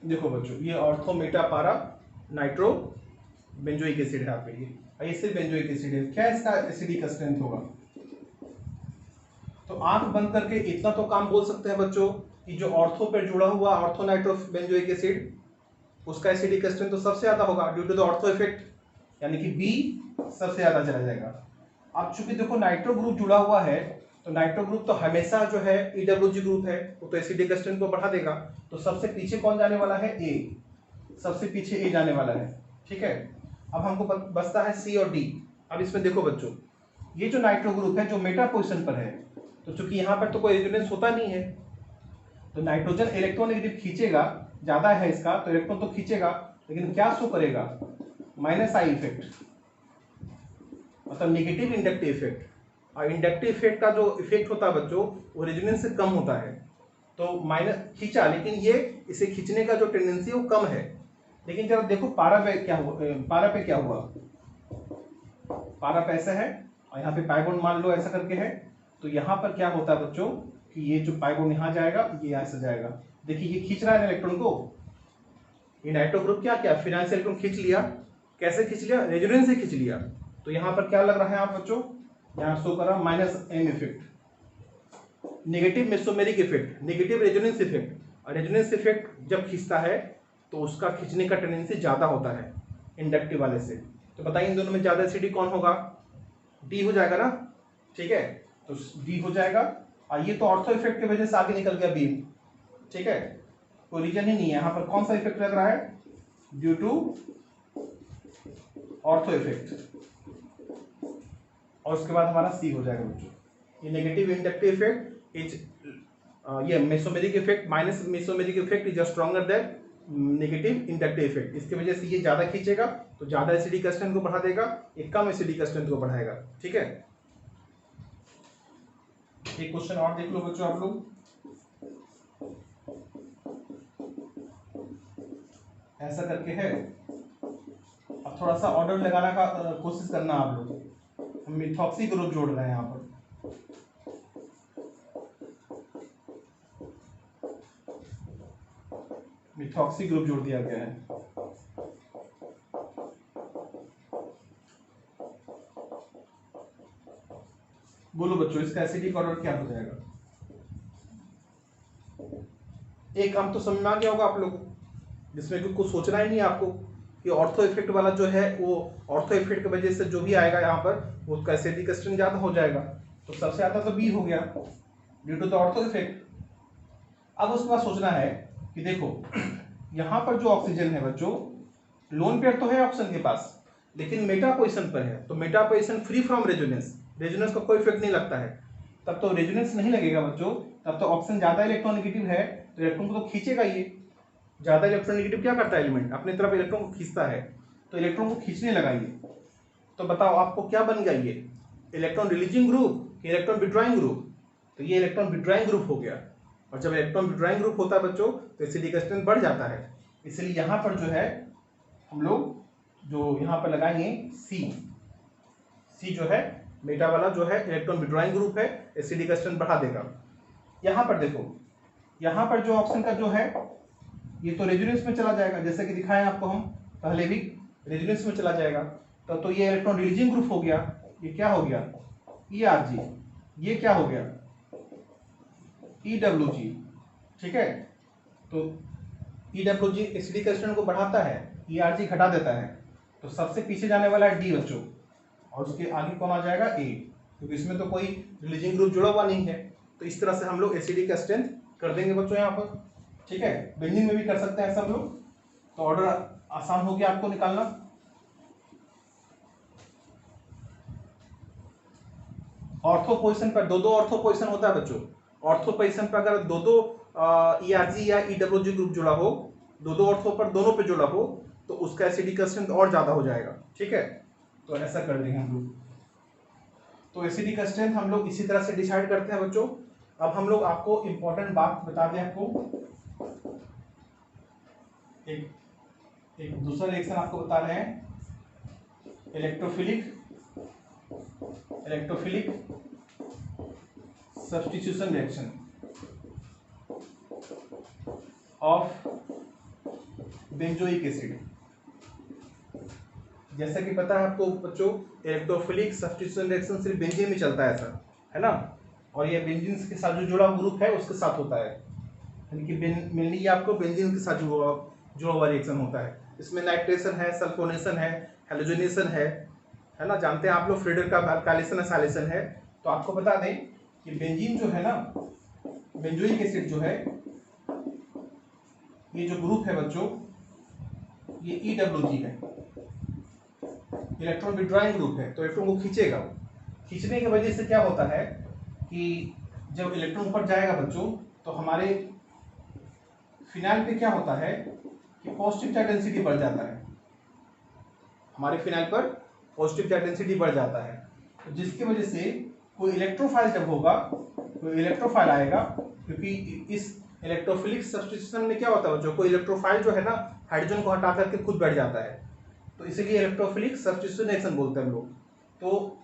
देखो बच्चों, ये ऑर्थो मेटा पारा नाइट्रो बेंजोइक एसिड है आपके लिए, ये सिर्फ बेंजोइक एसिड है। क्या इसका एसिडिक स्ट्रेंथ होगा? तो आंख बंद करके इतना तो काम बोल सकते हैं बच्चों कि जो ऑर्थो पर जुड़ा हुआ ऑर्थो नाइट्रो बेंजोइक एसिड, उसका एसिडिक स्ट्रेंथ तो सबसे ज्यादा होगा due to the ortho effect, यानी कि बी सबसे ज्यादा चला जाएगा। अब चूंकि देखो नाइट्रो ग्रुप जुड़ा हुआ है, तो नाइट्रो ग्रुप तो हमेशा जो है EWG ग्रुप है, वो तो एसिडिक स्ट्रेंथ को बढ़ा देगा। तो सबसे पीछे कौन जाने वाला है? ए, सबसे पीछे ए जाने वाला है। ठीक है, अब हमको बचता है C और D। अब इसमें देखो बच्चों, ये जो नाइट्रो ग्रुप है जो मेटा पोजिशन पर है, तो चूंकि यहाँ पर तो कोई रेजोनेंस होता नहीं है, तो नाइट्रोजन इलेक्ट्रॉन खींचेगा, ज्यादा है इसका तो इलेक्ट्रॉन तो खींचेगा, लेकिन क्या शो करेगा? -I इफेक्ट, मतलब नेगेटिव इंडक्टिव इफेक्ट। और इंडक्टिव इफेक्ट का जो इफेक्ट होता है बच्चों, वो रेजोनेंस से कम होता है। तो माइनस खींचा, लेकिन ये इसे खींचने का जो टेंडेंसी है वो कम है। लेकिन जरा देखो पारा पे क्या हुआ, पारा पे क्या हुआ? पारा पे ऐसा है और यहाँ पे पाई बॉन्ड मान लो ऐसा करके है, तो यहाँ पर क्या होता है बच्चों कि ये जो पाई बॉन्ड यहाँ जाएगा, ये ऐसा जाएगा। देखिए ये खींच रहा है इलेक्ट्रॉन को, ये नाइट्रो ग्रुप क्या किया? फिनाइल इलेक्ट्रॉन खींच लिया। कैसे खींच लिया? रेजोनेंस से खींच लिया। तो यहाँ पर क्या लग रहा है आप बच्चों? यहाँ शो कर रहा -M effect, negative mesomeric effect, negative resonance effect. और रेजोनेंस इफेक्ट जब खींचता है तो उसका खींचने का टेंडेंसी ज्यादा होता है इंडक्टिव वाले से। तो बताइए इन दोनों में ज्यादा एसिडिक कौन होगा? D हो जाएगा ना। ठीक है, तो D हो जाएगा। और ये तो ऑर्थो इफेक्ट की वजह से आगे निकल गया बीम। ठीक है, कोई रीजन ही नहीं है। यहाँ पर कौन सा इफेक्ट लग रहा है? Due to ortho effect. और उसके बाद हमारा C हो जाएगा बच्चों। ये नेगेटिव इंडक्टिव इफेक्ट इज ये mesomeric effect, minus mesomeric effect is stronger than negative inductive effect. इसकी वजह से ये ज्यादा खींचेगा तो ज्यादा एसिडिक स्ट्रेंथ को बढ़ा देगा, एक कम एसिडिक स्ट्रेंथ को बढ़ाएगा। ठीक है, एक क्वेश्चन और देख लो बच्चों आप लोग, ऐसा करके है। अब थोड़ा सा ऑर्डर लगाने का कोशिश करना आप लोग। हम मिथॉक्सी ग्रुप जोड़ रहे हैं यहाँ पर। मिथॉक्सी ग्रुप जोड़ दिया गया है। बोलो बच्चों, इसका एसिडिक ऑर्डर क्या हो जाएगा? एक काम तो समझ में आ गया होगा आप लोग, जिसमें कि कुछ सोचना ही नहीं है आपको कि ऑर्थो इफेक्ट वाला जो है वो ऑर्थो इफेक्ट की वजह से जो भी आएगा यहाँ पर वो उसका एसिडिक स्ट्रेंथ ज्यादा हो जाएगा। तो सबसे ज्यादा तो B हो गया due to the ortho effect. अब उसके बाद सोचना है कि देखो यहाँ पर जो ऑक्सीजन है बच्चों, लोन पेयर तो है ऑप्शन के पास, लेकिन मेटा पोजिशन पर है। तो Meta position free from resonance, resonance का कोई इफेक्ट नहीं लगता है। तब तो रेजोनेंस नहीं लगेगा बच्चों, तब तो ऑप्शन ज्यादा इलेक्ट्रॉनिगेटिव है, तो इलेक्ट्रॉन को तो खींचेगा ये। ज्यादा इलेक्ट्रॉनिगेटिव क्या करता है? एलिमेंट अपनी तरफ इलेक्ट्रॉन को खींचता है, तो इलेक्ट्रॉन को खींचने लगा ये। तो बताओ आपको क्या बन गया ये? Electron releasing group, electron withdrawing group? तो ये इलेक्ट्रॉन विड्रॉइंग ग्रुप हो गया। और जब इलेक्ट्रॉन विड्रॉइंग ग्रुप होता है बच्चों तो एसिडिक स्ट्रेंथ बढ़ जाता है। इसलिए यहाँ पर जो है हम लोग जो यहाँ पर लगाएंगे C जो है मेटा वाला जो है इलेक्ट्रॉन विड्रॉइंग ग्रुप है, एसिडिक स्ट्रेंथ बढ़ा देगा। यहाँ पर देखो, यहाँ पर जो ऑप्शन का जो है ये तो रेजोनेंस में चला जाएगा, जैसे कि दिखाएं आपको हम पहले भी, रेजोनेंस में चला जाएगा। तो ये इलेक्ट्रॉन रिलीजिंग ग्रुप हो गया। ये क्या हो गया? ERG। ये क्या हो गया? EWG। ठीक है, तो EWG एसिडिक स्ट्रेंथ को बढ़ाता है, ERG घटा देता है। तो सबसे पीछे जाने वाला है D बच्चों, और उसके आगे कौन आ जाएगा? A, क्योंकि इसमें तो कोई रिलीजिंग ग्रुप जुड़ा हुआ नहीं है। तो इस तरह से हम लोग एसिडिक स्ट्रेंथ कर देंगे बच्चों यहाँ पर। ठीक है, बेंडिंग में भी कर सकते हैं सब लोग। तो ऑर्डर आसान हो गया आपको निकालना। ऑर्थो पोजीशन पर दो ऑर्थो पोजीशन होता है बच्चों। ऑर्थो पोजीशन पर अगर दो ERG या EWG ग्रुप जुड़ा हो, दो ऑर्थो पर दोनों पे जुड़ा हो, तो उसका एसिडिक स्ट्रेंथ और ज्यादा हो जाएगा। ठीक है, तो ऐसा कर देंगे हम लोग। तो एसिडिक स्ट्रेंथ हम लोग इसी तरह से डिसाइड करते हैं बच्चों। अब हम लोग आपको इंपॉर्टेंट बात बता दें, आपको एक दूसरा रिएक्शन आपको बता रहे हैं, electrophilic substitution reaction of benzoic acid. जैसा कि पता है आपको बच्चों, इलेक्ट्रोफिलिक सब्स्टिट्यूशन रिएक्शन सिर्फ बेंजीन में चलता है, ऐसा है ना, और ये बेंजीन के साथ जो जुड़ा ग्रुप है उसके साथ होता है, यानी कि मेनली ये आपको बेंजीन के साथ जुड़ा हुआ रिएक्शन होता है। इसमें नाइट्रेशन है, सल्फोनेशन है, हेलोजनेशन है ना, जानते हैं आप लोग। फ्रीडर का अल्काइलेशन एसाइलेशन है। तो आपको बता दें कि बेंजीन जो है ना, बेंजोइक एसिड जो है, ये जो ग्रुप है बच्चों, ये EWG है, इलेक्ट्रॉन विड्रॉइंग ग्रुप है। तो इलेक्ट्रॉन को खींचेगा। खींचने की वजह से क्या होता है कि जब इलेक्ट्रॉन ऊपर जाएगा बच्चों, तो हमारे फिनाइल पे क्या होता है कि पॉजिटिव चार्ज डेंसिटी बढ़ जाता है। हमारे फिनाइल पर पॉजिटिव चार्ज डेंसिटी बढ़ जाता है, तो जिसकी वजह से कोई इलेक्ट्रोफाइल जब होगा, कोई इलेक्ट्रोफाइल आएगा, क्योंकि इस इलेक्ट्रोफिलिक सब्स्टिट्यूशन में क्या होता है बच्चों, कोई इलेक्ट्रोफाइल जो है ना, हाइड्रोजन को हटा करके खुद बैठ जाता है, तो इसीलिए इलेक्ट्रोफिलिक सब्स्टिट्यूशन रिएक्शन बोलते हैं हम लोग। तो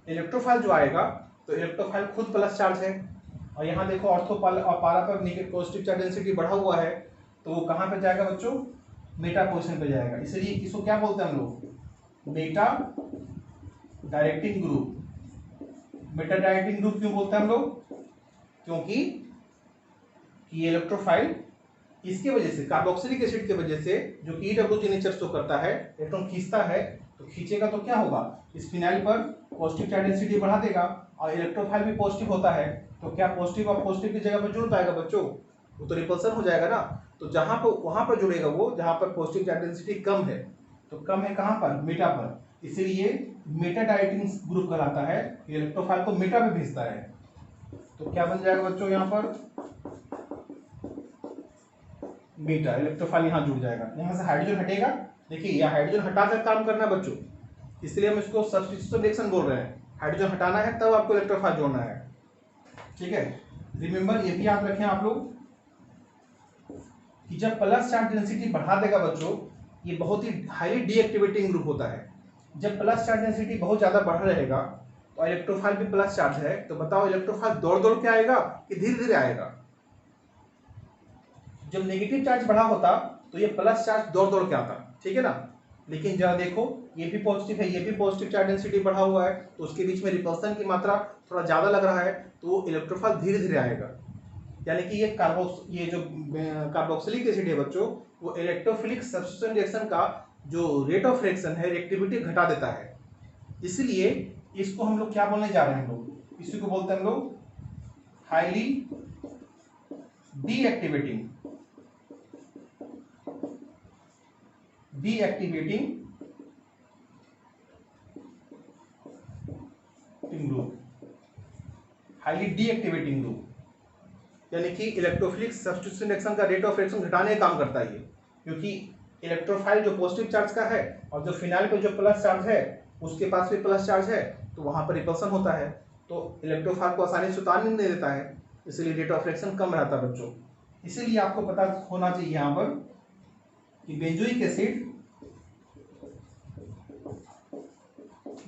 इलेक्ट्रोफाइल जो आएगा, तो इलेक्ट्रोफाइल खुद प्लस चार्ज है, और यहाँ देखो ऑर्थो पारा पर नेगेटिव पॉजिटिव चार्ज डेंसिटी बढ़ा हुआ है, तो वो कहाँ पे जाएगा बच्चों, मेटा पोजीशन पे जाएगा। इसलिए इसको क्या बोलते हैं हम लोग, Meta directing group. Meta directing group क्यों बोलते हैं हम लोग, क्योंकि ये इलेक्ट्रोफाइल इसके वजह से, कार्बोक्सिलिक एसिड की वजह से, जो कि EWG नेचर शो करता है, इलेक्ट्रॉन खींचता है, तो खींचेगा तो क्या होगा, इस फिनाइल पर पॉजिटिव चार्ज डेंसिटी बढ़ा देगा, और इलेक्ट्रोफाइल भी पॉजिटिव होता है, तो क्या पॉजिटिव और पॉजिटिव की जगह पर जुड़ पाएगा बच्चों, वो तो रिपल्सन हो जाएगा ना। तो जहां पर वहां पर जुड़ेगा वो, जहां पर पॉजिटिव चार्ज डेंसिटी कम है, तो कम है कहां पर, मेटा पर, इसीलिए मेटा डायरेक्टिंग ग्रुप कहलाता है। इलेक्ट्रोफाइल को मेटा पे भेजता है, तो क्या बन जाएगा बच्चों, यहाँ पर बीटा, इलेक्ट्रोफाइल यहाँ जुड़ जाएगा। यहाँ से हाइड्रोजन हटेगा, देखिए यह हाइड्रोजन हटाकर काम करना है बच्चों, इसलिए हम इसको सब्स्टिट्यूशन रिएक्शन बोल रहे हैं। हाइड्रोजन हटाना है तब आपको इलेक्ट्रोफाइल जोड़ना है। ठीक है, रिमेंबर, ये भी याद रखें आप लोग कि जब प्लस चार्ज डेंसिटी बढ़ा देगा बच्चों, ये बहुत ही हाईली डीएक्टिवेटिंग ग्रुप होता है। जब प्लस चार्ज डेंसिटी बहुत ज्यादा बढ़ रहेगा, तो इलेक्ट्रोफाइल भी प्लस चार्ज है, तो बताओ इलेक्ट्रोफाइल दौड़ दौड़ के आएगा कि धीरे धीरे आएगा। जब नेगेटिव चार्ज बढ़ा होता, तो ये प्लस चार्ज दौड़ दौड़ के आता, ठीक है ना। लेकिन जरा देखो, ये भी पॉजिटिव है, ये भी पॉजिटिव चार्ज डेंसिटी बढ़ा हुआ है, तो उसके बीच में रिपल्सन की मात्रा थोड़ा ज्यादा लग रहा है, तो वो इलेक्ट्रोफाइल धीरे धीरे आएगा। यानी कि ये जो कार्बोक्सिलिक एसिड है बच्चों, वो इलेक्ट्रोफिलिक सब्स्टिट्यूशन रिएक्शन का जो रेट ऑफ रिएक्शन है, रिएक्टिविटी घटा देता है। इसलिए इसको हम लोग क्या बोलने जा रहे हैं, हम लोग इसी को बोलते हैं हम लोग highly deactivating group, highly deactivating group, यानी कि इलेक्ट्रोफिलिक सब्स्टिट्यूशन रिएक्शन का रेट ऑफ रिएक्शन घटाने का काम करता है ये, क्योंकि इलेक्ट्रोफाइल जो पॉजिटिव चार्ज का है और जो फिनाइल पे जो प्लस चार्ज है उसके पास भी प्लस चार्ज है, तो वहां पर रिपल्सन होता है, तो इलेक्ट्रोफाइल को आसानी से उतार नहीं देता है, इसलिए रेट ऑफ रिएक्शन कम रहता है बच्चों। इसीलिए आपको पता होना चाहिए यहाँ पर कि बेंजोइक एसिड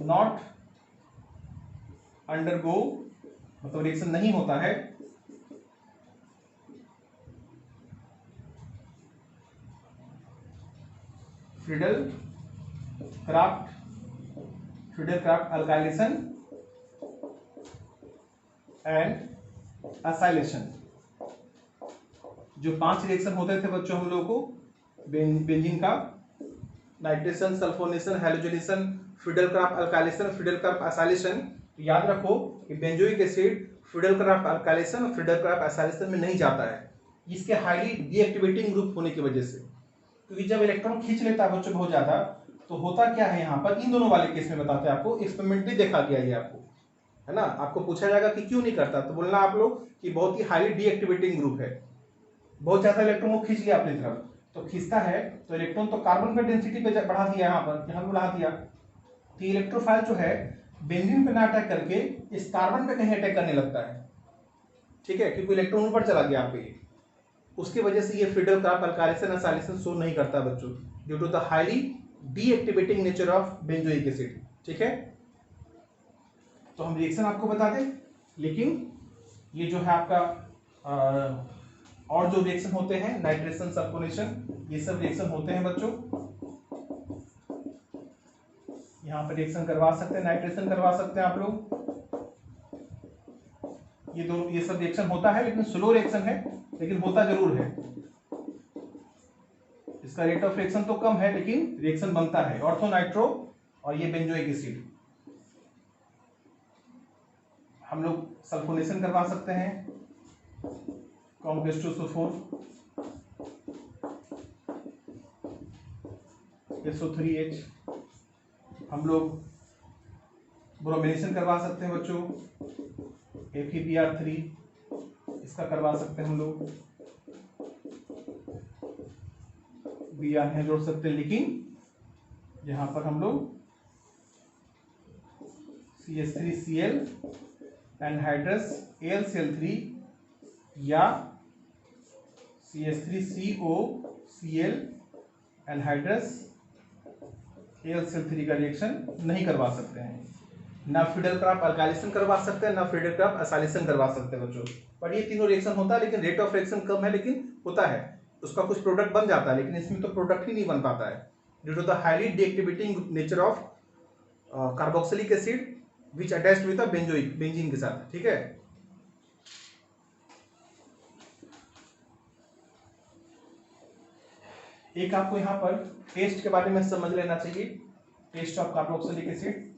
नॉट अंडरगो, मतलब रिएक्शन नहीं होता है फ्रीडल-क्राफ्ट अल्काइलेशन एंड एसाइलेशन। जो 5 रिएक्शन होते थे बच्चों हम लोगों को बेंजीन का, nitration, sulphonation, halogenation, Friedel-Crafts alkylation, Friedel-Crafts acylation, तो याद रखो कि बेंजोइक एसिड फ्रीडल-क्राफ्ट अल्काइलेशन और फ्रीडल-क्राफ्ट एसाइलेशन में नहीं जाता है, इसके हाईली डीएक्टिवेटिंग ग्रुप होने की वजह से। क्योंकि जब इलेक्ट्रॉन खींच लेता है बच्चों बहुत ज्यादा, तो होता क्या है यहाँ पर, इन दोनों वाले केस में बताते हैं आपको, एक्सपेरिमेंटली देखा गया ये आपको है ना। आपको पूछा जाएगा कि क्यों नहीं करता, तो बोलना आप लोग कि बहुत ही हाईली डीएक्टिवेटिंग ग्रुप है, बहुत ज्यादा इलेक्ट्रॉन को खींच लिया अपनी तरफ। तो खींचता है तो इलेक्ट्रॉन तो कार्बन पे डेंसिटी पे बढ़ा दिया, यहाँ पे बढ़ा दिया, तो इलेक्ट्रोफाइल जो है बेंजीन पे ना अटैक करके इस कार्बन पे कहीं अटैक करने लगता है, ठीक है, क्योंकि इलेक्ट्रॉन ऊपर चला गया पे, उसकी वजह से ये Friedel Crafts alkylation acylation show नहीं करता बच्चों, due to the highly deactivating nature of benzoic acid, ठीक है। तो हम रिएक्शन आपको बता दें, लेकिन ये जो है आपका और जो रिएक्शन होते हैं नाइट्रेशन सल्फोनेशन, ये सब रिएक्शन होते हैं बच्चों। यहाँ पे रिएक्शन करवा सकते हैं, नाइट्रेशन करवा सकते हैं आप लोग, ये सब रिएक्शन होता है, लेकिन स्लो रिएक्शन है, लेकिन होता जरूर है। इसका रेट ऑफ रिएक्शन तो कम है, लेकिन रिएक्शन बनता है, ऑर्थो नाइट्रो और ये बेंजोइक एसिड। हम लोग सल्फोनेशन करवा सकते हैं, COMP2SO4 SO3H। हम लोग ब्रोमिनेशन करवा सकते हैं बच्चों, FeBr3, इसका करवा सकते हैं हम लोग, Br नहीं जोड़ सकते, लेकिन यहाँ पर हम लोग CH3Cl एनहाइड्रस AlCl3 या CH3COCl एनहाइड्रस AlCl3 का रिएक्शन नहीं करवा सकते हैं। ना फ्रीडल क्रॉप अल्काइलेशन करवा सकते हैं, ना फ्रीडल क्रॉप एसाइलेशन करवा सकते हैं बच्चों। पर ये तीनों रिएक्शन होता है, लेकिन रेट ऑफ रिएक्शन कम है, लेकिन होता है, उसका कुछ प्रोडक्ट बन जाता है, लेकिन इसमें तो प्रोडक्ट ही नहीं बन पाता है, due to the highly deactivating nature of carboxylic acid which attached with the benzene के साथ, ठीक है। एक आपको यहाँ पर टेस्ट के बारे में समझ लेना चाहिए, test of carboxylic acid.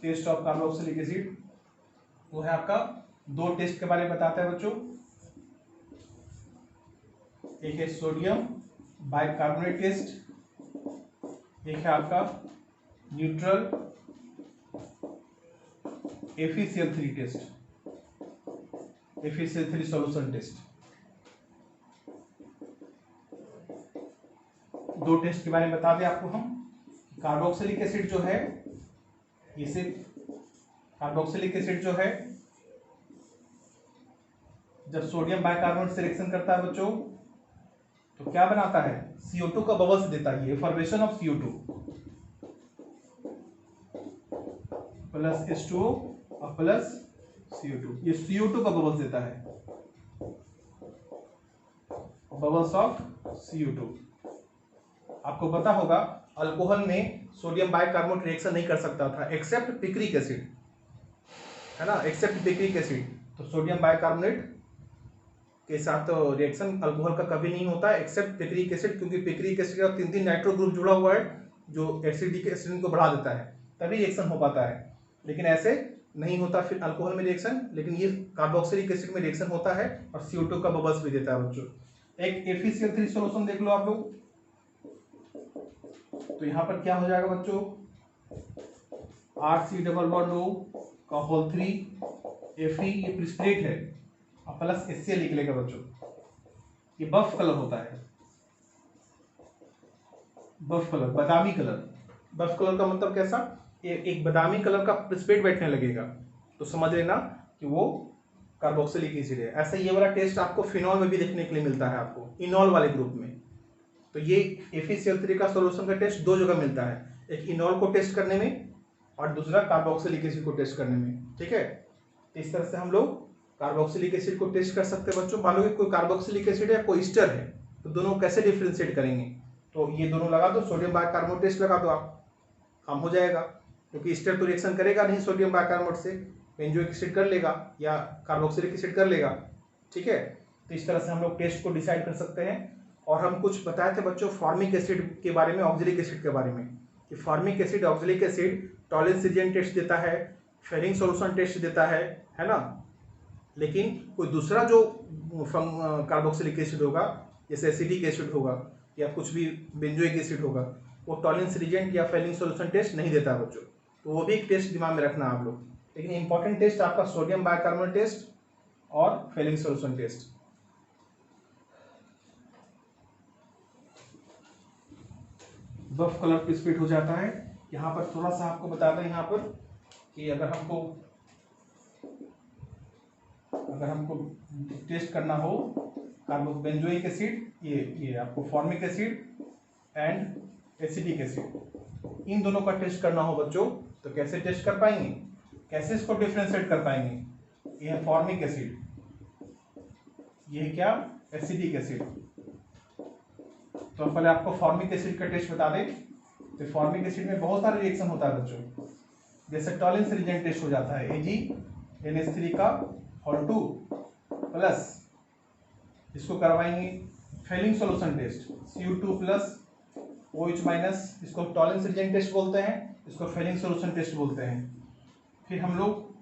Test of carboxylic acid वो है आपका, दो टेस्ट के बारे में बताता है बच्चों, एक है सोडियम बाइकार्बोनेट टेस्ट, एक है आपका neutral FeCl3 test, FeCl3 solution test. दो टेस्ट के बारे में बता दें आपको हम। कार्बोक्सिलिक एसिड जो है, इसे कार्बोक्सिलिक एसिड जो है जब सोडियम बाइकार्बोनेट से रिएक्शन करता है बच्चों, तो क्या बनाता है, CO2 का बबल्स देता है, formation of CO2 plus H2O और प्लस CO2, ये CO2 का बबल्स देता है, बबल्स ऑफ CO2। आपको पता होगा अल्कोहल में सोडियम बाइकार्बोनेट रिएक्शन नहीं कर सकता था एक्सेप्ट पिक्रिक एसिड, है ना, एक्सेप्ट पिक्रिक एसिड। तो सोडियम बाइकार्बोनेट के साथ तो रिएक्शन अल्कोहल का कभी नहीं होता है एक्सेप्ट पिक्रिक एसिड, क्योंकि पिक्रिक एसिड का 3 नाइट्रो ग्रुप जुड़ा हुआ है जो एसिडिक एसिड को बढ़ा देता है, तभी रिएक्शन हो पाता है, लेकिन ऐसे नहीं होता फिर अल्कोहल में रिएक्शन। लेकिन ये कार्बोक्सिलिक एसिड में रिएक्शन होता है और CO2 का बबल्स भी देता है बच्चों। एक FeCl3 सॉल्यूशन देख लो आप लोग, तो यहाँ पर क्या हो जाएगा बच्चों, RC≡O का होल 3 Fe, ये प्रिस्पिरेट है, और प्लस HCl निकलेगा बच्चों, ये बफ कलर होता है, बफ कलर, बादामी कलर। बफ कलर का मतलब कैसा, एक बादामी कलर का प्रिस्पिरेट बैठने लगेगा, तो समझ लेना कि वो कार्बोक्सिलिक एसिड है। ऐसा ये वाला टेस्ट आपको फिनॉल में भी देखने के लिए मिलता है, आपको इनॉल वाले ग्रुप में। तो ये FeCl3 का सॉल्यूशन का टेस्ट दो जगह मिलता है, एक इनॉल को टेस्ट करने में और दूसरा कार्बोक्सिलिक एसिड को टेस्ट करने में, ठीक है। इस तरह से हम लोग कार्बोक्सिलिक एसिड को टेस्ट कर सकते हैं बच्चों। मान लो कि कोई कार्बोक्सिलिक एसिड है, कोई ईस्टर है, तो दोनों कैसे डिफ्रेंशिएट करेंगे, तो ये दोनों लगा दो, सोडियम बाइकार्बोनेट टेस्ट लगा दो आप, काम हो जाएगा, क्योंकि ईस्टर तो रिएक्शन करेगा नहीं सोडियम बाइकार्बोनेट से, बेंजोइक एसिड कर लेगा या कार्बोक्सिलिक एसिड कर लेगा, ठीक है। तो इस तरह से हम लोग टेस्ट को डिसाइड कर सकते हैं। और हम कुछ बताए थे बच्चों फॉर्मिक एसिड के बारे में, ऑक्जेलिक एसिड के बारे में, कि formic acid oxalic acid Tollens reagent test देता है, फेरिंग सॉल्यूशन टेस्ट देता है ना। लेकिन कोई दूसरा जो कार्बोक्सिलिक एसिड होगा, जैसे एसिडिक एसिड होगा या कुछ भी बेंजोइक एसिड होगा, वो टॉलिंस रिजेंट या फेलिंग सॉल्यूशन टेस्ट नहीं देता है बच्चों। तो वो भी एक टेस्ट दिमाग में रखना आप लोग। लेकिन इंपॉर्टेंट टेस्ट आपका सोडियम बाइकार्बोनेट टेस्ट और फेलिंग सॉल्यूशन टेस्ट। बफ कलर प्रिसिपिटेट हो जाता है। यहाँ पर थोड़ा सा आपको बता दें यहाँ पर कि अगर हमको टेस्ट करना हो कार्बोबेंजोइक एसिड, ये आपको formic acid and acetic acid, इन दोनों का टेस्ट करना हो बच्चों, तो कैसे टेस्ट कर पाएंगे, कैसे इसको डिफ्रेंशिएट कर पाएंगे। ये है फॉर्मिक एसिड, ये है क्या, एसिटिक एसिड। तो पहले आपको फॉर्मिक एसिड का टेस्ट बता दें। तो फॉर्मिक एसिड में बहुत सारे रिएक्शन होता है बच्चों, जैसे टॉलिंस रिजेंट टेस्ट हो जाता है, AgNH3 का होल 2 प्लस, इसको करवाएंगे Fehling solution test Cu2 plus OH minus, इसको टॉलिंस रिजेंट टेस्ट बोलते हैं, इसको फेलिंग सॉल्यूशन टेस्ट बोलते हैं। फिर हम लोग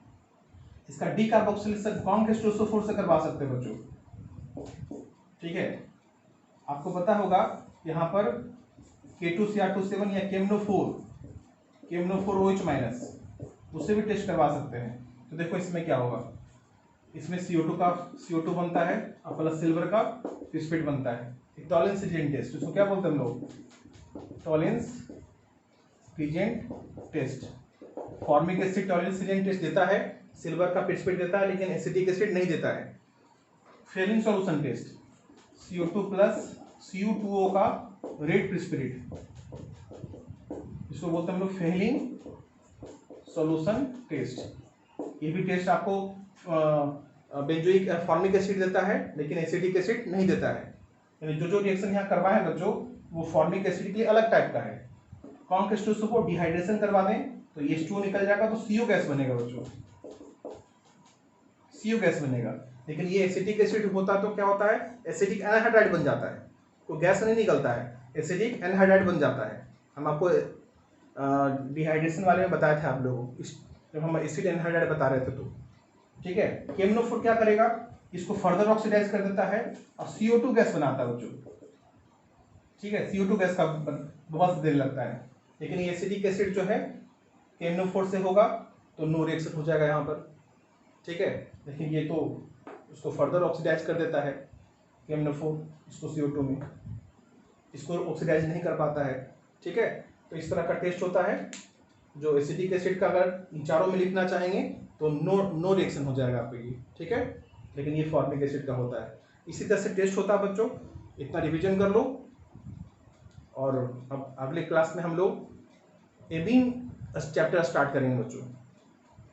इसका डीकार्बोक्सिलेशन कौन के H2SO4 से करवा सकते हैं बच्चों, ठीक है। आपको पता होगा यहाँ पर K2Cr27 या केमनो4 OH माइनस, उससे भी टेस्ट करवा सकते हैं। तो देखो इसमें क्या होगा, इसमें CO2 बनता है और प्लस सिल्वर का फिस्फेट बनता है, एक टॉलिंस रिजेंट टेस्ट, इसको क्या बोलते हैं हम लोग, Tollens reagent test. Formic acid Tollens reagent test देता है, सिल्वर का फिस्फेट देता है, लेकिन एसिटिक एसिड नहीं देता है। Fehling solution test CO2 plus Cu2O का रेड प्रिसिपिटेट, इसको बोलते हैं हम लोग फेलिंग सॉल्यूशन टेस्ट। ये भी टेस्ट आपको बेंजोइक फॉर्मिक एसिड देता है, लेकिन एसिटिक एसिड नहीं देता है। यानी जो रिएक्शन यहाँ करवाए हैं बच्चों, वो फॉर्मिक एसिड के लिए अलग टाइप का है। कौन के H2SO4 डिहाइड्रेशन करवा दें तो H2O निकल जाएगा, तो CO गैस बनेगा बच्चों, CO गैस बनेगा। लेकिन ये एसिटिक एसिड होता तो क्या होता है, एसिटिक एनहाइड्राइड बन जाता है, तो गैस नहीं निकलता है, एसिटिक एनहाइड्राइड बन जाता है। हम आपको डिहाइड्रेशन वाले में बताए थे आप लोगों को, जब हम एसिड एनहाइड्राइड बता रहे थे तो, ठीक है। केमनो4 क्या करेगा, इसको फर्दर ऑक्सीडाइज कर देता है और CO2 गैस बनाता है बच्चों, ठीक है। CO2 गैस का बहुत देर लगता है। लेकिन ये एसिटिक एसिड जो है केमनो4 से होगा तो नो रिएक्शन हो जाएगा यहाँ पर, ठीक है। लेकिन ये तो उसको फर्दर ऑक्सीडाइज कर देता है केमनो4, इसको CO2 में, इसको ऑक्सीडाइज नहीं कर पाता है, ठीक है। तो इस तरह का टेस्ट होता है। जो एसिटिक एसिड का अगर इन चारों में लिखना चाहेंगे तो नो रिएक्शन हो जाएगा आपको ये, ठीक है। लेकिन ये फॉर्मिक एसिड का होता है। इसी तरह से टेस्ट होता है बच्चों, इतना रिवीजन कर लो। और अब अगले क्लास में हम लोग एमीन चैप्टर स्टार्ट करेंगे बच्चों,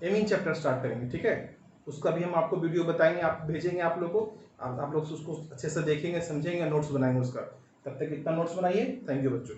एमीन चैप्टर स्टार्ट करेंगे, ठीक है। उसका भी हम आपको वीडियो बताएंगे, आप भेजेंगे आप लोग को, आप लोग उसको अच्छे से देखेंगे, समझेंगे, नोट्स बनाएंगे उसका। तब तक इतना नोट्स बनाइए। थैंक यू बच्चों।